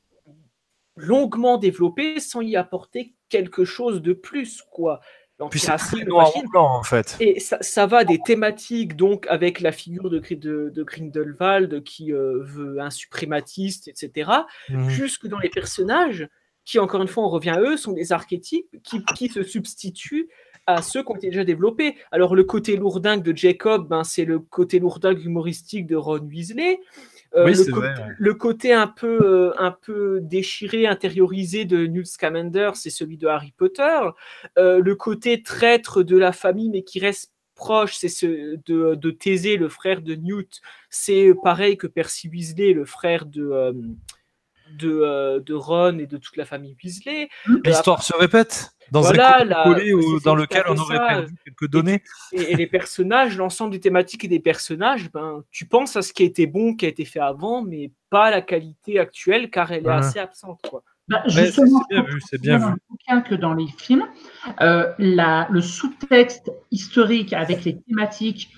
longuement développées sans y apporter quelque chose de plus, quoi. Puis c'est très L'antiracisme, le noir ou fascisme, blanc, en fait. et ça va des thématiques, donc avec la figure de Grindelwald qui veut un suprématiste, etc., Mhm. jusque dans les personnages qui, encore une fois, on revient à eux, sont des archétypes qui se substituent à ceux qui ont été déjà développés. Alors le côté lourdingue de Jacob, ben, c'est le côté lourdingue humoristique de Ron Weasley. Oui, c'est vrai. Ouais. Le côté un peu déchiré, intériorisé de Newt Scamander, c'est celui de Harry Potter. Le côté traître de la famille, mais qui reste proche, c'est ce de Thésée, le frère de Newt. C'est pareil que Percy Weasley, le frère de Ron et de toute la famille Weasley. L'histoire se répète dans un Voilà, copier-coller c'est dans tout à lequel fait on aurait ça. perdu quelques données. Et les personnages, l'ensemble des thématiques et des personnages, ben, tu penses à ce qui a été bon, qui a été fait avant, mais pas à la qualité actuelle, car elle est Hein. assez absente, quoi. bah, Ouais, justement, c'est bien vu, c'est bien bien dans vu. le bouquin que dans les films, le sous-texte historique avec les thématiques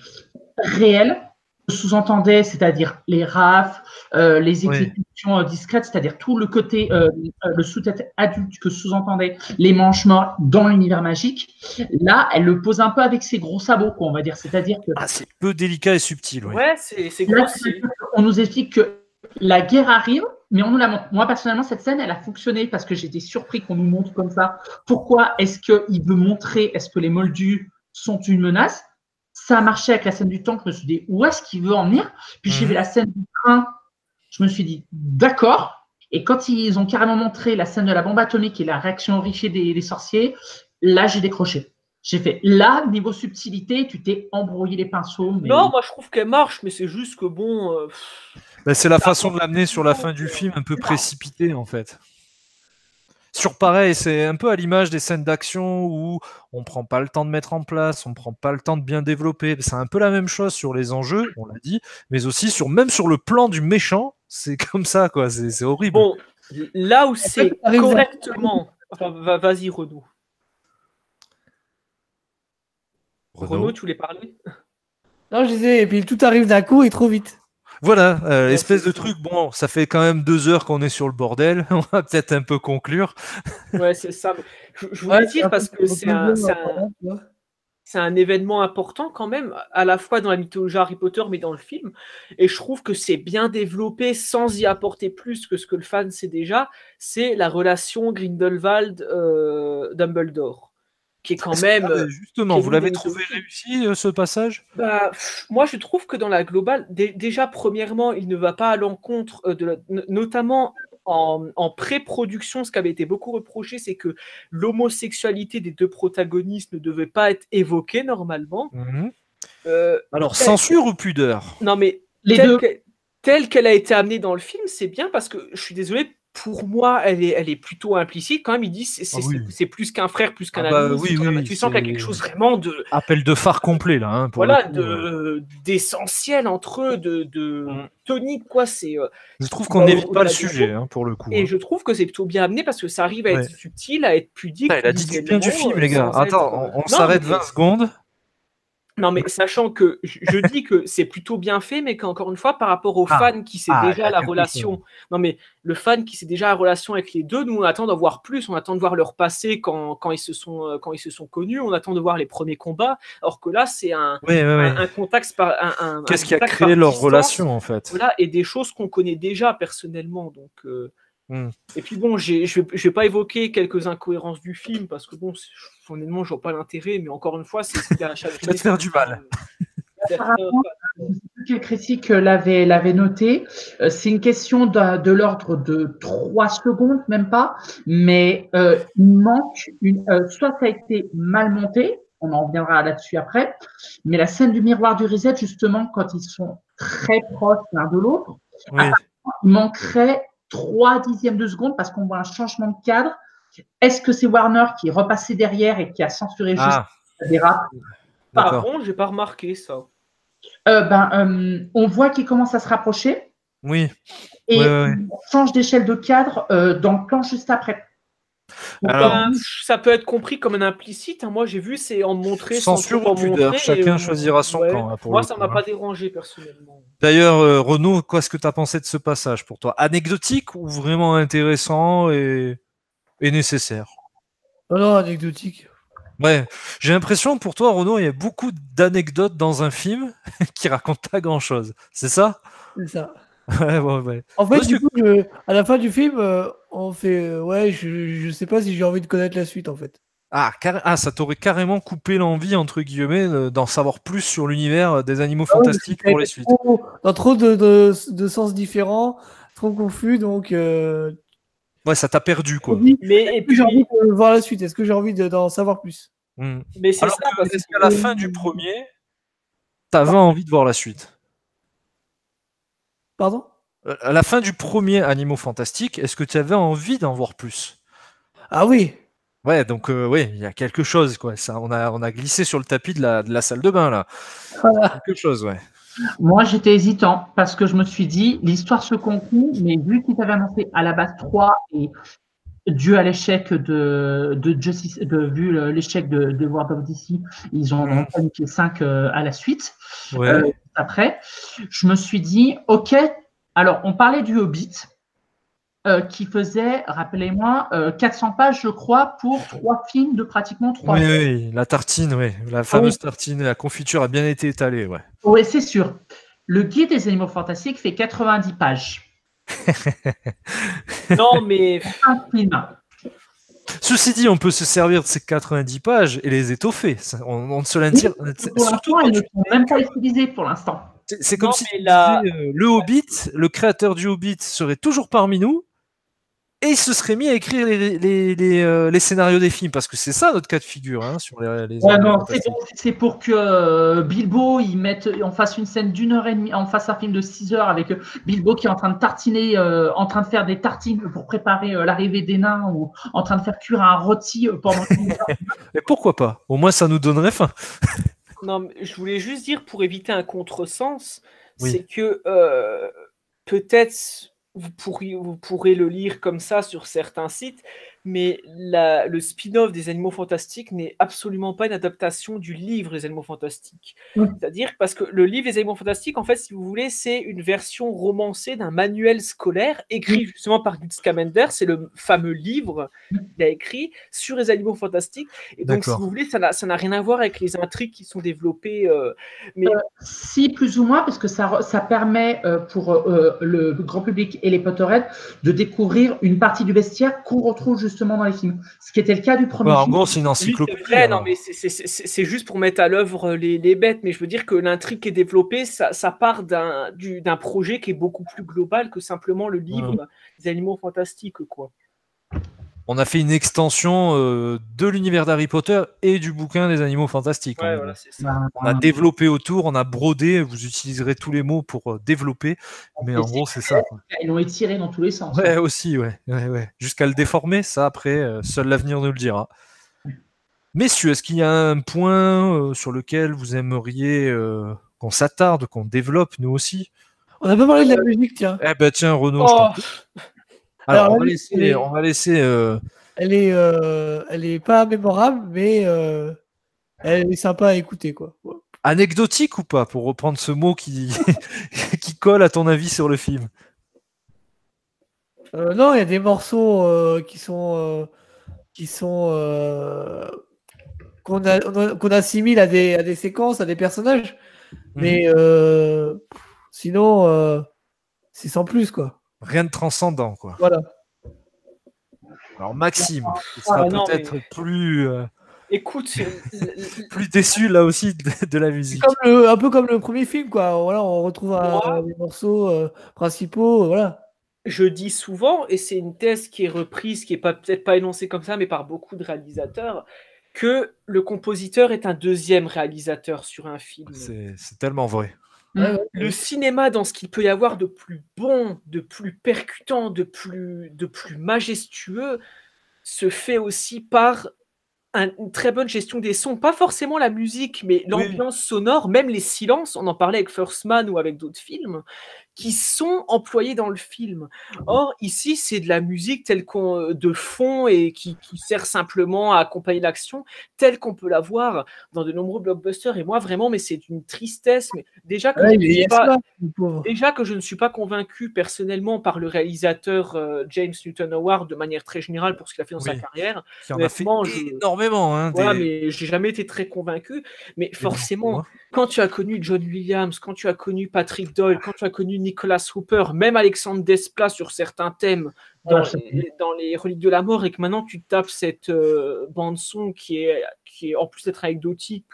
réelles sous-entendait, c'est-à-dire les rafles, les Oui. exécutions discrètes, c'est-à-dire tout le côté, le sous-texte adulte que sous-entendait les manches morts dans l'univers magique. Là, elle le pose un peu avec ses gros sabots, quoi, on va dire. C'est-à-dire que Ah, c'est peu délicat et subtil, oui. Ouais, c'est là, grossier. on nous explique que la guerre arrive, mais on nous la montre. Moi, personnellement, cette scène, elle a fonctionné parce que j'étais surpris qu'on nous montre comme ça. Pourquoi est-ce qu'il veut montrer, est-ce que les Moldus sont une menace? Ça a marché avec la scène du tank. Je me suis dit, où est-ce qu'il veut en venir? Puis j'ai vu la scène du train. Je me suis dit, d'accord. Et quand ils ont carrément montré la scène de la bombe atomique et la réaction horrifiée des sorciers, là, j'ai décroché. J'ai fait, là, niveau subtilité, tu t'es embrouillé les pinceaux. Mais... Non, moi je trouve qu'elle marche, mais c'est juste que bon. Bah, c'est la façon de l'amener sur la fin du film, un peu précipité en fait. Sur pareil, c'est un peu à l'image des scènes d'action où on prend pas le temps de mettre en place, on prend pas le temps de bien développer. C'est un peu la même chose sur les enjeux, on l'a dit, mais aussi même sur le plan du méchant, c'est comme ça quoi, c'est horrible. Bon, là où c'est correctement... Enfin, vas-y Renaud. Renaud, tu voulais parler? Non, je disais, et puis tout arrive d'un coup et trop vite. Voilà, espèce de truc, bon, ça fait quand même 2 heures qu'on est sur le bordel, on va peut-être un peu conclure. Ouais, c'est ça. Je voulais dire parce que c'est un événement important quand même, à la fois dans la mythologie Harry Potter, mais dans le film. Et je trouve que c'est bien développé sans y apporter plus que ce que le fan sait déjà. C'est la relation Grindelwald-Dumbledore, qui est quand même... Justement, vous l'avez trouvé réussi, ce passage? Moi, je trouve que dans la globale, déjà, premièrement, il ne va pas à l'encontre notamment en pré-production, ce qui avait été beaucoup reproché, c'est que l'homosexualité des deux protagonistes ne devait pas être évoquée normalement. Alors, censure ou pudeur? Non, mais telle qu'elle a été amenée dans le film, c'est bien parce que, je suis désolé, pour moi, elle est plutôt implicite. Quand même, il dit c'est plus qu'un frère, plus qu'un ami. Tu sens qu'il y a quelque chose vraiment de... Appel de phare complet, là. Hein, voilà, d'essentiel entre eux, de tonique, quoi. Je trouve qu'on n'évite pas le sujet, hein, pour le coup. Et je trouve que c'est plutôt bien amené parce que ça arrive à être subtil, à être pudique. Il a dit du bien du film, les gars. Attends, on s'arrête 20 secondes. Non, mais sachant que je dis que c'est plutôt bien fait, mais qu'encore une fois, par rapport au fan qui sait déjà la relation. Non, mais le fan qui sait déjà la relation avec les deux, nous on attend d'en voir plus. On attend de voir leur passé quand ils se sont connus. On attend de voir les premiers combats. Alors que là, c'est un contact par qu'est-ce qui a créé leur relation en fait? Voilà, et des choses qu'on connaît déjà personnellement. Donc. Et puis bon, je vais pas évoquer quelques incohérences du film parce que bon, honnêtement, je vois pas l'intérêt, mais encore une fois, c'est ce qui a chagriné. Ça va te faire du mal. Apparemment, quel critique l'avait noté. C'est une question de l'ordre de 3 secondes, même pas, mais il manque soit ça a été mal monté, on en reviendra là-dessus après, mais la scène du miroir du reset, justement, quand ils sont très proches l'un de l'autre, il manquerait 3 dixièmes de seconde parce qu'on voit un changement de cadre. Est-ce que c'est Warner qui est repassé derrière et qui a censuré juste des rats? Ah bon, j'ai pas remarqué ça. On voit qu'il commence à se rapprocher. Oui. Et on change d'échelle de cadre dans le plan juste après. Alors, ça peut être compris comme un implicite. Hein. Moi, j'ai vu, c'est en montrer censure ou pudeur. Chacun choisira son camp. Hein, moi, ça m'a pas dérangé personnellement. D'ailleurs, Renaud, qu'est-ce que tu as pensé de ce passage pour toi? Anecdotique ou vraiment intéressant et nécessaire? Non, anecdotique. Ouais, j'ai l'impression pour toi, Renaud, il y a beaucoup d'anecdotes dans un film qui racontent pas grand-chose. C'est ça? C'est ça. Ouais. En fait, du coup, à la fin du film, on fait je sais pas si j'ai envie de connaître la suite en fait. Ça t'aurait carrément coupé l'envie, entre guillemets, d'en savoir plus sur l'univers des animaux fantastiques pour les suites. Dans trop de sens différents, trop confus, donc... Ouais, ça t'a perdu, quoi. Mais j'ai envie de voir la suite. Est-ce que j'ai envie d'en savoir plus? Mais c'est ça, parce qu'à la fin du premier, t'avais envie de voir la suite? Pardon? À la fin du premier Animaux Fantastiques, est-ce que tu avais envie d'en voir plus? Ah oui. Ouais, donc il y a quelque chose, quoi. Ça, on a glissé sur le tapis de la salle de bain, là. Voilà. Quelque chose, ouais. Moi, j'étais hésitant parce que je me suis dit, l'histoire se conclut, mais vu qu'ils avaient annoncé à la base 3 et dû à l'échec vu l'échec de World of DC, ils ont planifié 5 à la suite. Après, je me suis dit, ok, alors on parlait du Hobbit qui faisait, rappelez-moi, 400 pages, je crois, pour 3 films de pratiquement 3 heures. Oui, la tartine, la fameuse tartine, la confiture a bien été étalée, ouais. Oui, c'est sûr. Le guide des animaux fantastiques fait 90 pages. Non, mais... Un film. Ceci dit, on peut se servir de ces 90 pages et les étoffer. On ne se l'intire. Surtout, ils ne sont même pas utilisés pour l'instant. C'est comme si tu disais, le Hobbit, le créateur du Hobbit serait toujours parmi nous, et il se serait mis à écrire les scénarios des films, parce que c'est ça notre cas de figure hein, sur les Ouais, Animaux non, Fantastiques. c'est pour que Bilbo, on fasse une scène d'1 h 30, on fasse un film de 6 heures avec Bilbo qui est en train de tartiner, en train de faire des tartines pour préparer l'arrivée des nains, ou en train de faire cuire un rôti pendant 1 heure. Mais pourquoi pas? Au moins, ça nous donnerait faim. Non, mais je voulais juste dire, pour éviter un contresens, Oui. c'est que peut-être vous pourrez le lire comme ça sur certains sites, mais le spin-off des Animaux Fantastiques n'est absolument pas une adaptation du livre des Animaux Fantastiques. C'est-à-dire parce que le livre des Animaux Fantastiques, en fait, si vous voulez, c'est une version romancée d'un manuel scolaire écrit justement par Guy Scamander. C'est le fameux livre qu'il a écrit sur les Animaux Fantastiques. Et donc, si vous voulez, ça n'a rien à voir avec les intrigues qui sont développées. Mais si, plus ou moins, parce que ça permet pour le grand public et les Potterheads de découvrir une partie du bestiaire qu'on retrouve justement dans les films. Ce qui était le cas du premier film. En gros, c'est une encyclopédie. Oui, c'est vrai, non, mais c'est juste pour mettre à l'œuvre les bêtes. Mais je veux dire que l'intrigue qui est développée, ça part d'un projet qui est beaucoup plus global que simplement le livre des Animaux Fantastiques, quoi. On a fait une extension de l'univers d'Harry Potter et du bouquin des Animaux Fantastiques. Ouais, voilà, c'est ça. On a développé autour, on a brodé, vous utiliserez tous les mots pour développer, mais en gros, c'est ça. Quoi. Ils l'ont étiré dans tous les sens. Ouais, aussi, ouais. Jusqu'à le déformer, ça, après, seul l'avenir nous le dira. Messieurs, est-ce qu'il y a un point sur lequel vous aimeriez qu'on s'attarde, qu'on développe, nous aussi? On n'a pas parlé de la musique, tiens. Eh ben tiens, Renaud, je t'en prie. Alors, on va laisser. Elle est pas mémorable, mais elle est sympa à écouter, quoi. Ouais. Anecdotique ou pas, pour reprendre ce mot qui qui colle à ton avis sur le film? Non, il y a des morceaux qu'on assimile à des séquences, à des personnages, mais sinon c'est sans plus, quoi. Rien de transcendant, quoi. Voilà. Alors Maxime, il sera peut-être plus. Écoute, plus déçu là aussi de la musique. Un peu comme le premier film, quoi. Voilà, on retrouve les morceaux principaux, voilà. Je dis souvent, et c'est une thèse qui est reprise, qui est peut-être pas énoncée comme ça, mais par beaucoup de réalisateurs, que le compositeur est un deuxième réalisateur sur un film. C'est tellement vrai. Le cinéma, dans ce qu'il peut y avoir de plus bon, de plus percutant, de plus majestueux, se fait aussi par une très bonne gestion des sons. Pas forcément la musique, mais l'ambiance sonore, même les silences, on en parlait avec First Man ou avec d'autres films, qui sont employés dans le film. Or, ici, c'est de la musique de fond et qui sert simplement à accompagner l'action, telle qu'on peut la voir dans de nombreux blockbusters. Et moi, vraiment, mais c'est une tristesse. Mais déjà que, je ne suis pas convaincu personnellement par le réalisateur James Newton Howard de manière très générale pour ce qu'il a fait dans sa carrière. Qui en a fait énormément. Hein, voilà, mais j'ai jamais été très convaincu. Mais forcément, quand tu as connu John Williams, quand tu as connu Patrick Doyle, quand tu as connu Nicholas Hooper, même Alexandre Desplat sur certains thèmes dans les Reliques de la Mort, et que maintenant tu tapes cette bande-son qui est en plus d'être anecdotique,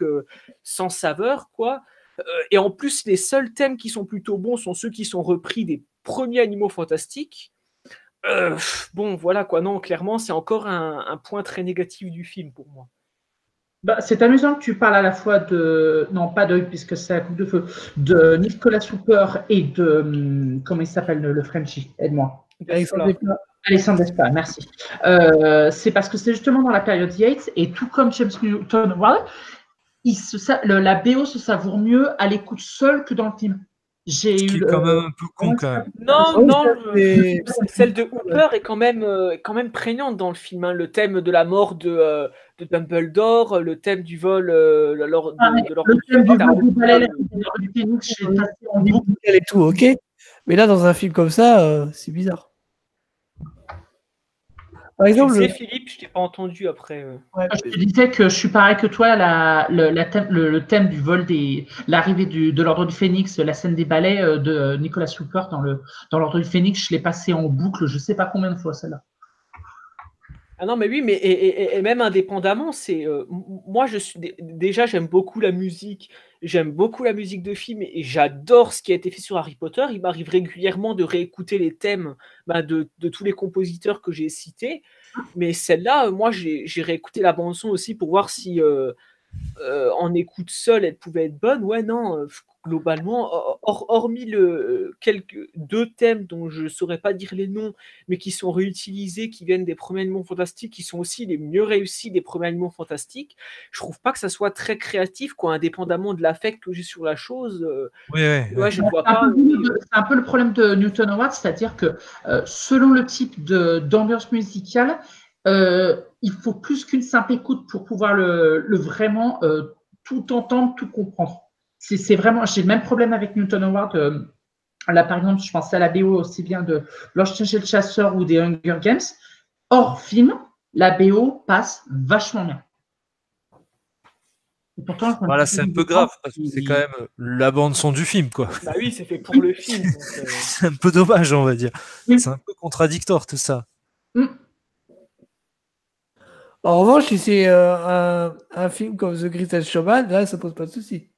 sans saveur, quoi. Et en plus, les seuls thèmes qui sont plutôt bons sont ceux qui sont repris des premiers Animaux Fantastiques. Bon, voilà, quoi. Non, clairement, c'est encore un point très négatif du film pour moi. Bah, c'est amusant que tu parles à la fois non pas de, puisque c'est la coupe de feu, de Nicolas Hooper et de, comment il s'appelle le Frenchie, aide-moi. Alexandre Desplat, merci. C'est parce que c'est justement dans la période Yates, et tout comme James Newton Howard, la BO se savoure mieux à l'écoute seule que dans le film. J'ai eu quand même un peu con quand même. Non, celle de Hooper est quand même prégnante dans le film. Hein. Le thème de la mort de Dumbledore, le thème du vol de le thème du vol du balai du Phénix, j'ai passé en boucle et tout, ok. Mais là, dans un film comme ça, c'est bizarre. Par exemple, Philippe, je t'ai pas entendu après. Je te disais que je suis pareil que toi, le thème du vol l'arrivée de l'Ordre du Phénix, la scène des balais de Nicolas Hooper dans l'Ordre du Phénix, je l'ai passé en boucle, je sais pas combien de fois celle-là. Ah non, mais oui, mais et même indépendamment, moi, déjà, j'aime beaucoup la musique. J'aime beaucoup la musique de film et j'adore ce qui a été fait sur Harry Potter. Il m'arrive régulièrement de réécouter les thèmes de tous les compositeurs que j'ai cités. Mais celle-là, moi, j'ai réécouté la bande-son aussi pour voir si en écoute seule, elle pouvait être bonne. Ouais, non, globalement, hormis quelques deux thèmes dont je ne saurais pas dire les noms, mais qui sont réutilisés, qui viennent des premiers Animaux Fantastiques, qui sont aussi les mieux réussis des premiers Animaux Fantastiques, je trouve pas que ça soit très créatif, quoi, indépendamment de l'affect que j'ai sur la chose. Ouais. Je ne vois pas. C'est un peu le problème de Newton Howard, c'est-à-dire que selon le type d'ambiance musicale, il faut plus qu'une simple écoute pour pouvoir le vraiment tout entendre, tout comprendre. C'est vraiment, j'ai le même problème avec Newton Howard. Là, par exemple, je pensais à la BO aussi bien de L'Ange et le Chasseur ou des Hunger Games. Hors film, la BO passe vachement bien. Et pourtant, Voilà, c'est un peu grave parce que c'est quand même la bande son du film, quoi. Bah oui, c'est fait pour le film. Donc, C'est un peu dommage, on va dire. C'est un peu contradictoire tout ça. En revanche, si c'est un film comme The Greatest Showman, là, ça pose pas de souci.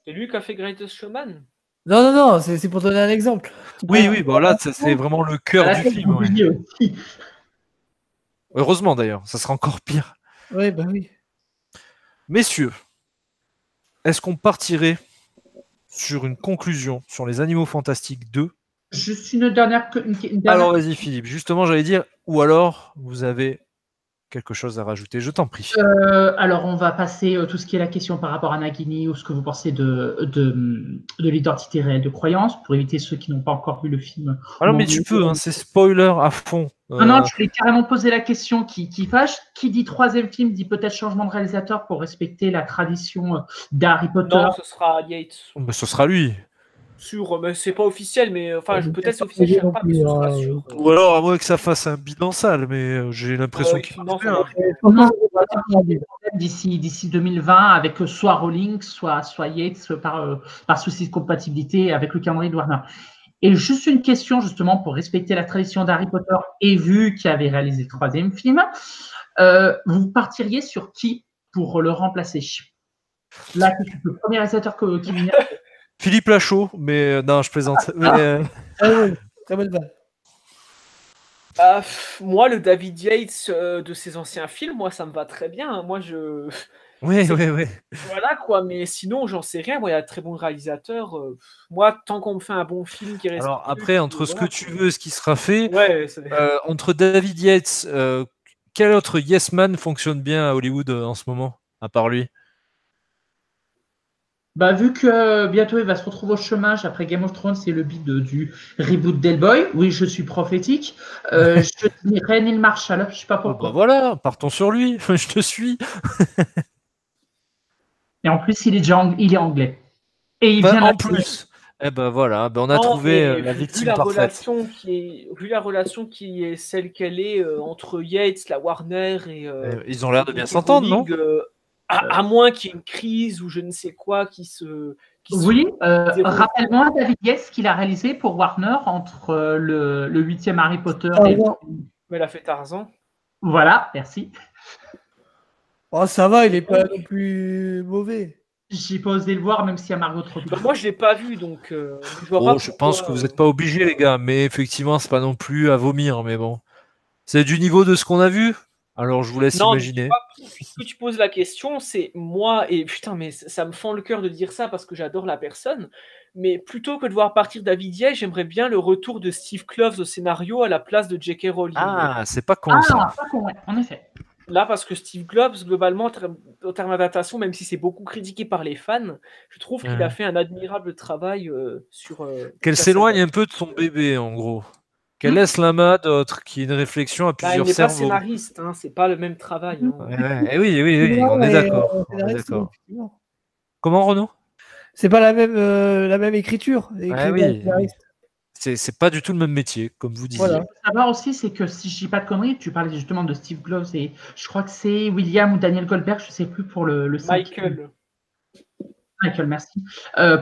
C'est lui qui a fait Greatest Showman? Non, c'est pour donner un exemple. Oui, bon là, c'est vraiment le cœur du film. Ouais. Heureusement d'ailleurs, ça sera encore pire. Oui, bah oui. Messieurs, est-ce qu'on partirait sur une conclusion sur les Animaux Fantastiques 2? Juste une dernière. Alors vas-y Philippe, justement j'allais dire, ou alors vous avez quelque chose à rajouter, je t'en prie. Alors on va passer tout ce qui est la question par rapport à Nagini ou ce que vous pensez de l'identité réelle de croyance pour éviter ceux qui n'ont pas encore vu le film. Alors mais tu peux, c'est spoiler à fond. Non, je voulais carrément poser la question qui fâche. Qui dit troisième film dit peut-être changement de réalisateur pour respecter la tradition d'Harry Potter. Non, ce sera Yates. Bah, ce sera lui. Sûr, mais c'est pas officiel, mais enfin, peut-être c'est officiel, je sais pas, mais ce sera sûr. Ou alors, à moins que ça fasse un bilan sale, mais j'ai l'impression qu'il non, d'ici 2020, avec soit Rowling, soit Yates, par souci de compatibilité avec le calendrier de Warner. Et juste une question, justement, pour respecter la tradition d'Harry Potter, et vu qu'il avait réalisé le troisième film, vous partiriez sur qui pour le remplacer? Là, c'est le premier réalisateur qui vient. Philippe Lachaud, mais non, je plaisante. Très bonne vanne. Moi, le David Yates de ses anciens films, moi, ça me va très bien. Moi, Oui. Voilà, quoi, mais sinon, j'en sais rien. Moi, il y a de très bons réalisateurs. Moi, tant qu'on me fait un bon film qui reste. Alors, après, entre ce que tu veux, ce qui sera fait, ouais, entre David Yates, quel autre Yes Man fonctionne bien à Hollywood en ce moment, à part lui? Bah, vu que bientôt il va se retrouver au chômage après Game of Thrones, c'est le beat du reboot d'Hellboy. Oui, je suis prophétique. Je dirais Neil Marshall, je sais pas pourquoi. Bah voilà, partons sur lui, je te suis. Et en plus, il est anglais. Et il vient en plus. Eh ben voilà, on a trouvé la victime parfaite. Vu la relation qui est celle qu'elle est entre Yates, la Warner et ils ont l'air de bien s'entendre, non? À moins qu'il y ait une crise ou je ne sais quoi qui se. Oui, rappelle-moi David Yates qu'il a réalisé pour Warner entre le 8e Harry Potter et. Mais il a fait Tarzan. Voilà, merci. Oh, ça va, il est pas non plus mauvais. J'ai pas osé le voir, même s'il y a Margot Robbie. Moi, je l'ai pas vu, donc. Je pense que vous n'êtes pas obligés, les gars, mais effectivement, c'est pas non plus à vomir, mais bon. C'est du niveau de ce qu'on a vu? Alors, je vous laisse imaginer. Puisque tu poses la question, c'est moi, et putain, mais ça me fend le cœur de dire ça parce que j'adore la personne, mais plutôt que de voir partir David Yates, j'aimerais bien le retour de Steve Kloves au scénario à la place de J.K. Rowling. Ah, c'est pas con, ça. Pas con, ouais, en effet. Là, parce que Steve Kloves, globalement, en termes d'adaptation, même si c'est beaucoup critiqué par les fans, je trouve qu'il a fait un admirable travail sur... Qu'elle s'éloigne un peu de son bébé, en gros. Qu'elle laisse la main d'autres, qui ait une réflexion à plusieurs cerveaux. Il n'est pas scénariste, c'est pas le même travail. Oui, on est d'accord. Comment, Renaud? C'est pas la même écriture. C'est pas du tout le même métier, comme vous disiez. Voilà. Ce qu'il faut savoir aussi, c'est que si je dis pas de conneries, tu parlais justement de Steve Kloves et je crois que c'est William ou Daniel Goldberg, je sais plus pour le Michael, merci.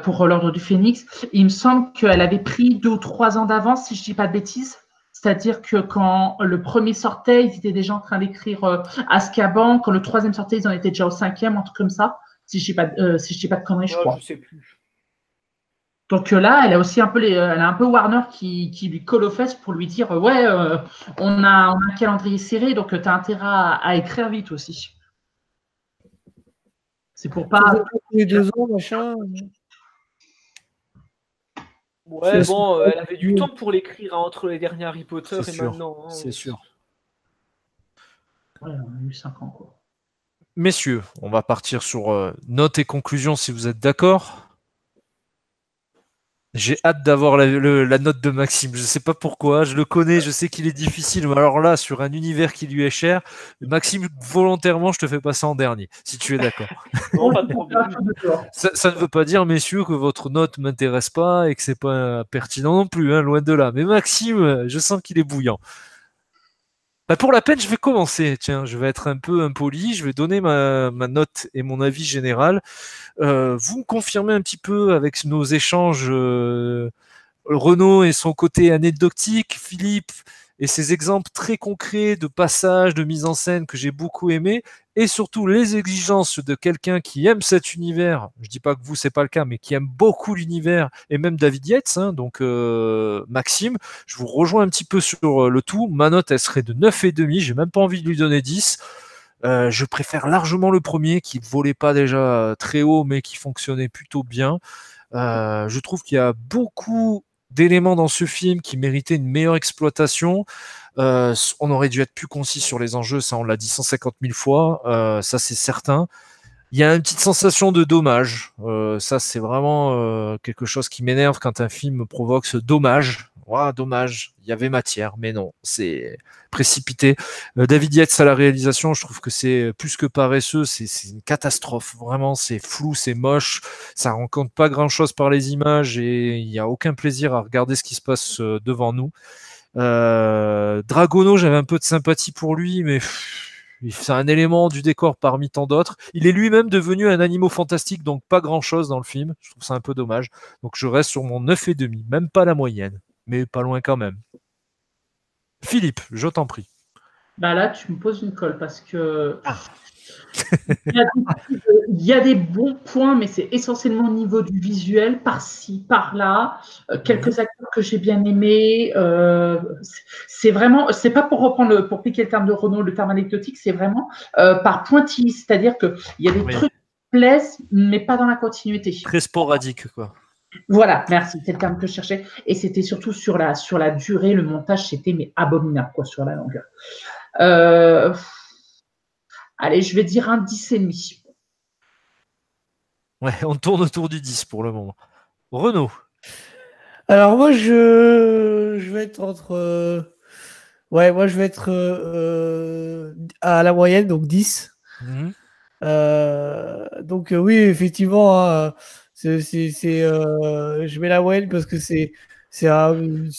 Pour l'Ordre du Phénix. Il me semble qu'elle avait pris 2 ou 3 ans d'avance, si je dis pas de bêtises. C'est-à-dire que quand le premier sortait, ils étaient déjà en train d'écrire Azkaban. Quand le troisième sortait, ils en étaient déjà au cinquième, un truc comme ça. Si je dis pas de conneries, je crois. Je sais plus. Donc là, elle a aussi elle a un peu Warner qui lui colle aux fesses pour lui dire ouais, on a un calendrier serré, donc tu as intérêt à écrire vite aussi. C'est pour pas. Les 2 ans, machin. Ouais, bon, elle avait du temps pour l'écrire entre les derniers Harry Potter et maintenant. Hein. C'est sûr. Ouais, on a eu 5 ans, quoi. Messieurs, on va partir sur notes et conclusions si vous êtes d'accord. J'ai hâte d'avoir la note de Maxime. Je ne sais pas pourquoi, je le connais, je sais qu'il est difficile, mais alors là, sur un univers qui lui est cher, Maxime, volontairement, je te fais passer en dernier, si tu es d'accord. Non, pas de problème. Ça ne veut pas dire, messieurs, que votre note m'intéresse pas et que c'est pas pertinent non plus, hein, loin de là. Mais Maxime, je sens qu'il est bouillant. Bah pour la peine, je vais commencer. Tiens, je vais être un peu impoli, je vais donner ma note et mon avis général. Vous me confirmez un petit peu avec nos échanges, Renaud et son côté anecdotique, Philippe et ses exemples très concrets de passages, de mise en scène que j'ai beaucoup aimé, et surtout les exigences de quelqu'un qui aime cet univers. Je dis pas que vous c'est pas le cas, mais qui aime beaucoup l'univers, et même David Yates, hein, donc Maxime. Je vous rejoins un petit peu sur le tout. Ma note elle serait de 9,5. J'ai même pas envie de lui donner 10. Je préfère largement le premier qui ne volait pas déjà très haut mais qui fonctionnait plutôt bien. Je trouve qu'il y a beaucoup d'éléments dans ce film qui méritaient une meilleure exploitation. On aurait dû être plus concis sur les enjeux, ça on l'a dit 150 000 fois, ça c'est certain. Il y a une petite sensation de dommage. Ça, c'est vraiment quelque chose qui m'énerve quand un film provoque ce dommage. Ouah, dommage, il y avait matière, mais non, c'est précipité. David Yates à la réalisation, je trouve que c'est plus que paresseux, c'est une catastrophe. Vraiment, c'est flou, c'est moche, ça rencontre pas grand-chose par les images et il n'y a aucun plaisir à regarder ce qui se passe devant nous. Dragono, j'avais un peu de sympathie pour lui, mais c'est un élément du décor parmi tant d'autres. Il est lui-même devenu un animal fantastique, donc pas grand-chose dans le film. Je trouve ça un peu dommage. Donc je reste sur mon 9,5, même pas la moyenne, mais pas loin quand même. Philippe, je t'en prie. Bah là, tu me poses une colle parce que il y a des bons points, mais c'est essentiellement au niveau du visuel, par-ci, par-là. Quelques acteurs que j'ai bien aimés. C'est vraiment, c'est pas pour pour piquer le terme de Renaud, le terme anecdotique, c'est vraiment par pointillés. C'est-à-dire qu'il y a des trucs qui plaisent, mais pas dans la continuité. Très sporadique, quoi. Voilà, merci, c'est le terme que je cherchais. Et c'était surtout sur la durée, le montage, c'était mais abominable, quoi, sur la longueur. Allez, je vais dire un 10,5. Ouais, on tourne autour du 10 pour le moment. Renaud. Alors moi je vais être entre moi je vais être à la moyenne, donc 10. Donc oui, effectivement, hein, je mets la moyenne parce que c'est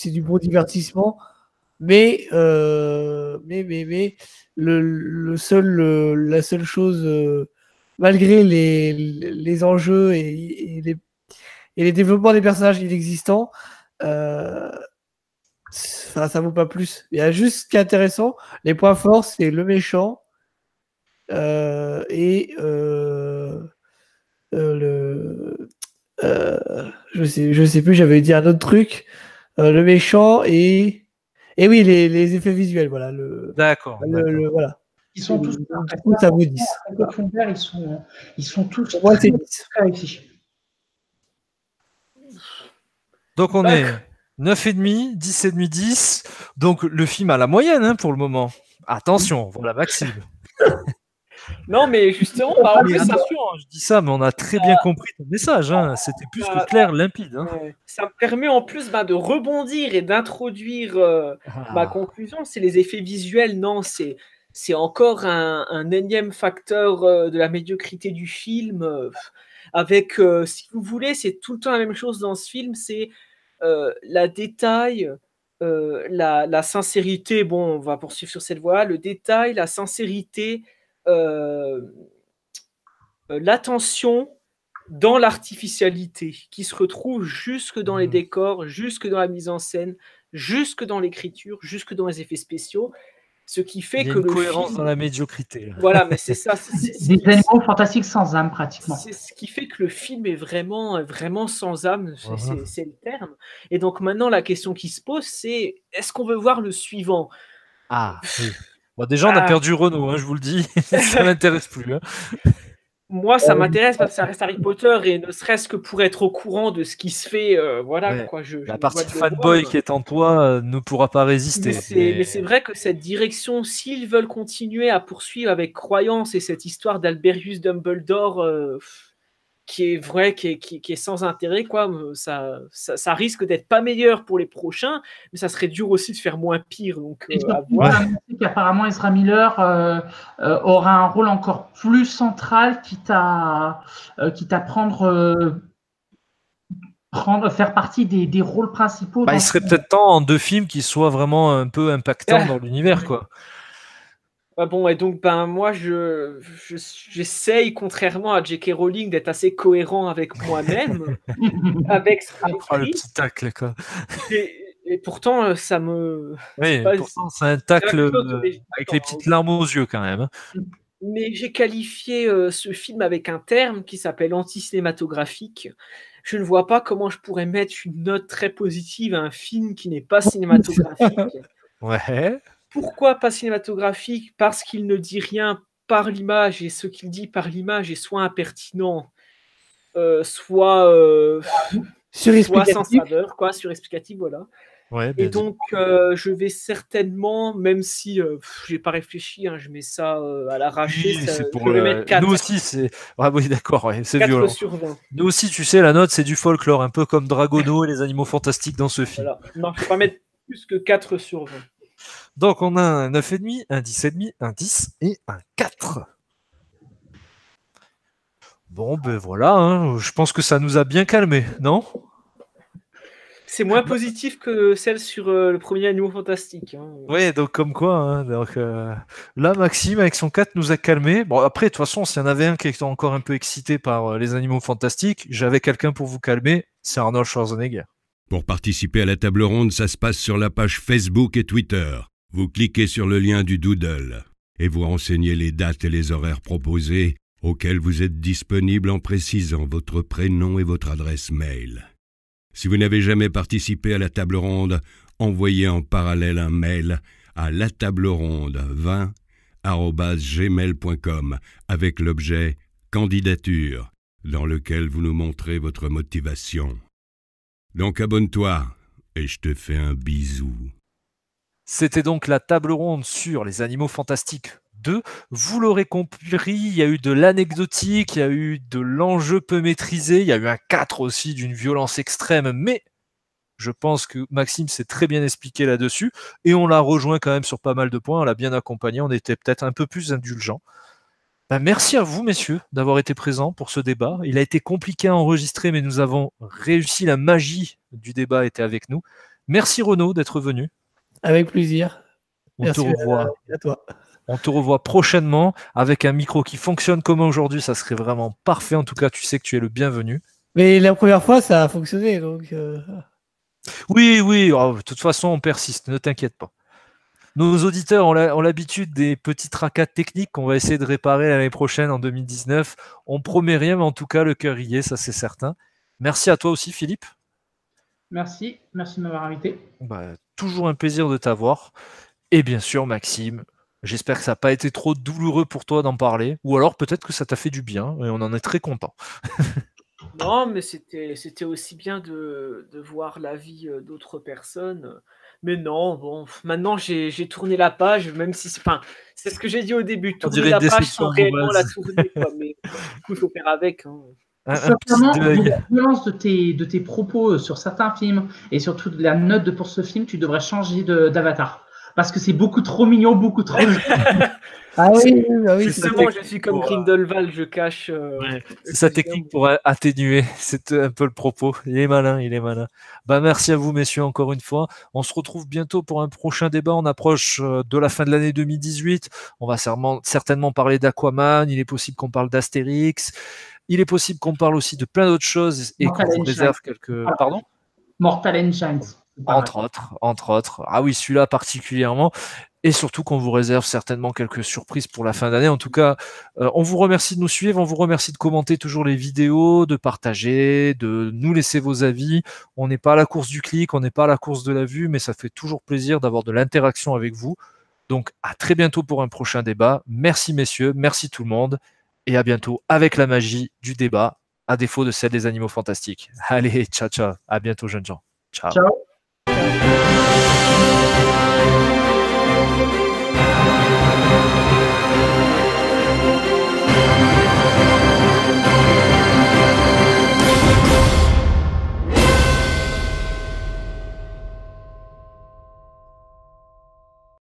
du bon divertissement, mais la seule chose, malgré les enjeux et les développements des personnages inexistants, ça vaut pas plus. Il y a juste ce qui est intéressant, les points forts, c'est le méchant et je sais plus, j'avais dit un autre truc. Le méchant et oui, les effets visuels, voilà. D'accord. Voilà. Ils sont tous. Du coup, ça vaut 10. Ils sont tous. Pour moi, c'est 10. Réussis. Donc on est 9,5, 10,5, 10. Donc le film a la moyenne, hein, pour le moment. Attention, voilà Maxime. Non, mais justement, je dis ça, mais on a très bien compris ton message. Hein. C'était plus que clair, limpide. Hein. Ça me permet en plus de rebondir et d'introduire ma conclusion. C'est les effets visuels. Non, c'est encore un énième facteur de la médiocrité du film. Avec, si vous voulez, c'est tout le temps la même chose dans ce film. C'est la détail, la sincérité. Bon, on va poursuivre sur cette voie. Le détail, la sincérité, l'attention dans l'artificialité, qui se retrouve jusque dans les décors, jusque dans la mise en scène, jusque dans l'écriture, jusque dans les effets spéciaux, ce qui fait Il y a que une le cohérence film... dans la médiocrité. Là. Voilà, mais c'est ça. Des animaux fantastiques sans âme, pratiquement. C'est ce qui fait que le film est vraiment sans âme, c'est le terme. Et donc maintenant, la question qui se pose, c'est est-ce qu'on veut voir le suivant? Ah, oui. Bon, déjà, on a perdu Renaud, je vous le dis. Ça m'intéresse plus. Hein. Moi, ça m'intéresse parce que ça reste Harry Potter et ne serait-ce que pour être au courant de ce qui se fait, voilà. Ouais. Quoi, La partie fanboy qui est en toi ne pourra pas résister. Mais c'est vrai que cette direction, s'ils veulent continuer à poursuivre avec croyance et cette histoire d'Alberius Dumbledore qui est vrai, qui est sans intérêt, quoi, ça risque d'être pas meilleur pour les prochains, mais ça serait dur aussi de faire moins pire. Donc, à voir. Apparemment, Ezra Miller aura un rôle encore plus central, quitte à faire partie des rôles principaux. Il serait peut-être temps en 2 films qui soient vraiment un peu impactants dans l'univers, quoi. Bon, et donc, moi, j'essaye, contrairement à J.K. Rowling, d'être assez cohérent avec moi-même, avec ce que le petit tacle, quoi. Et pourtant, ça me... Oui, pourtant, c'est un tacle avec les petites larmes aux yeux, quand même. Mais j'ai qualifié ce film avec un terme qui s'appelle anti-cinématographique. Je ne vois pas comment je pourrais mettre une note très positive à un film qui n'est pas cinématographique. Ouais. Pourquoi pas cinématographique? Parce qu'il ne dit rien par l'image, et ce qu'il dit par l'image est soit impertinent, soit sans saveur, quoi, surexplicatif, voilà. Ouais, et donc, je vais certainement, même si j'ai pas réfléchi, je mets ça à l'arraché, je vais mettre 4. Nous aussi, c'est... Ah oui, d'accord, c'est violent. 4 sur 20. Nous aussi, tu sais, la note, c'est du folklore, un peu comme Dragono et les animaux fantastiques dans ce film. Voilà. Non, je ne vais pas mettre plus que 4 sur 20. Donc, on a un 9,5, un 10,5, un 10 et un 4. Bon, ben voilà, je pense que ça nous a bien calmés, non ? C'est moins positif que celle sur le premier Animaux Fantastiques. Oui, donc comme quoi. Donc, là, Maxime, avec son 4, nous a calmés. Bon, après, de toute façon, s'il y en avait un qui était encore un peu excité par les Animaux Fantastiques, j'avais quelqu'un pour vous calmer, c'est Arnold Schwarzenegger. Pour participer à la table ronde, ça se passe sur la page Facebook et Twitter. Vous cliquez sur le lien du Doodle et vous renseignez les dates et les horaires proposés auxquels vous êtes disponible en précisant votre prénom et votre adresse mail. Si vous n'avez jamais participé à la table ronde, envoyez en parallèle un mail à latableronde20@gmail.com avec l'objet « Candidature » dans lequel vous nous montrez votre motivation. Donc abonne-toi et je te fais un bisou. C'était donc la table ronde sur les Animaux Fantastiques 2. Vous l'aurez compris, il y a eu de l'anecdotique, il y a eu de l'enjeu peu maîtrisé, il y a eu un 4 aussi d'une violence extrême, mais je pense que Maxime s'est très bien expliqué là-dessus, et on l'a rejoint quand même sur pas mal de points, on l'a bien accompagné, on était peut-être un peu plus indulgents. Merci à vous, messieurs, d'avoir été présents pour ce débat. Il a été compliqué à enregistrer, mais nous avons réussi, la magie du débat était avec nous. Merci Renaud d'être venu. Avec plaisir. Merci te revoit. À toi. On te revoit prochainement avec un micro qui fonctionne comme aujourd'hui. Ça serait vraiment parfait. En tout cas, tu sais que tu es le bienvenu. Mais la première fois, ça a fonctionné. Donc Oui. De toute façon, on persiste. Ne t'inquiète pas. Nos auditeurs ont l'habitude des petits tracas techniques qu'on va essayer de réparer l'année prochaine, en 2019. On promet rien, mais en tout cas, le cœur y est, ça c'est certain. Merci à toi aussi, Philippe. Merci de m'avoir invité. Toujours un plaisir de t'avoir. Et bien sûr, Maxime, j'espère que ça n'a pas été trop douloureux pour toi d'en parler, ou alors peut-être que ça t'a fait du bien, et on en est très content. Non, mais c'était aussi bien de voir la vie d'autres personnes. Mais non, bon, maintenant j'ai tourné la page, même si c'est ce que j'ai dit au début, tourner la page sans réellement la tourner, quoi. Mais du coup, il faut faire avec. Certainement, la violence de tes propos sur certains films et surtout de la note pour ce film, tu devrais changer d'avatar. Parce que c'est beaucoup trop mignon, beaucoup trop... Ah oui, justement, je suis comme Grindelwald, je cache... c'est sa technique pour atténuer, c'est un peu le propos. Il est malin. Merci à vous, messieurs, encore une fois. On se retrouve bientôt pour un prochain débat. On approche de la fin de l'année 2018. On va certainement parler d'Aquaman. Il est possible qu'on parle d'Astérix. Il est possible qu'on parle aussi de plein d'autres choses et Mortal qu'on vous Engines. réserve quelques... Pardon ? Mortal Engines. Entre autres. Ah oui, celui-là particulièrement. Et surtout qu'on vous réserve certainement quelques surprises pour la fin d'année. En tout cas, on vous remercie de nous suivre, on vous remercie de commenter toujours les vidéos, de partager, de nous laisser vos avis. On n'est pas à la course du clic, on n'est pas à la course de la vue, mais ça fait toujours plaisir d'avoir de l'interaction avec vous. Donc à très bientôt pour un prochain débat. Merci messieurs, merci tout le monde, et à bientôt avec la magie du débat, à défaut de celle des animaux fantastiques. Allez, ciao, ciao. À bientôt jeunes gens. Ciao. Ciao.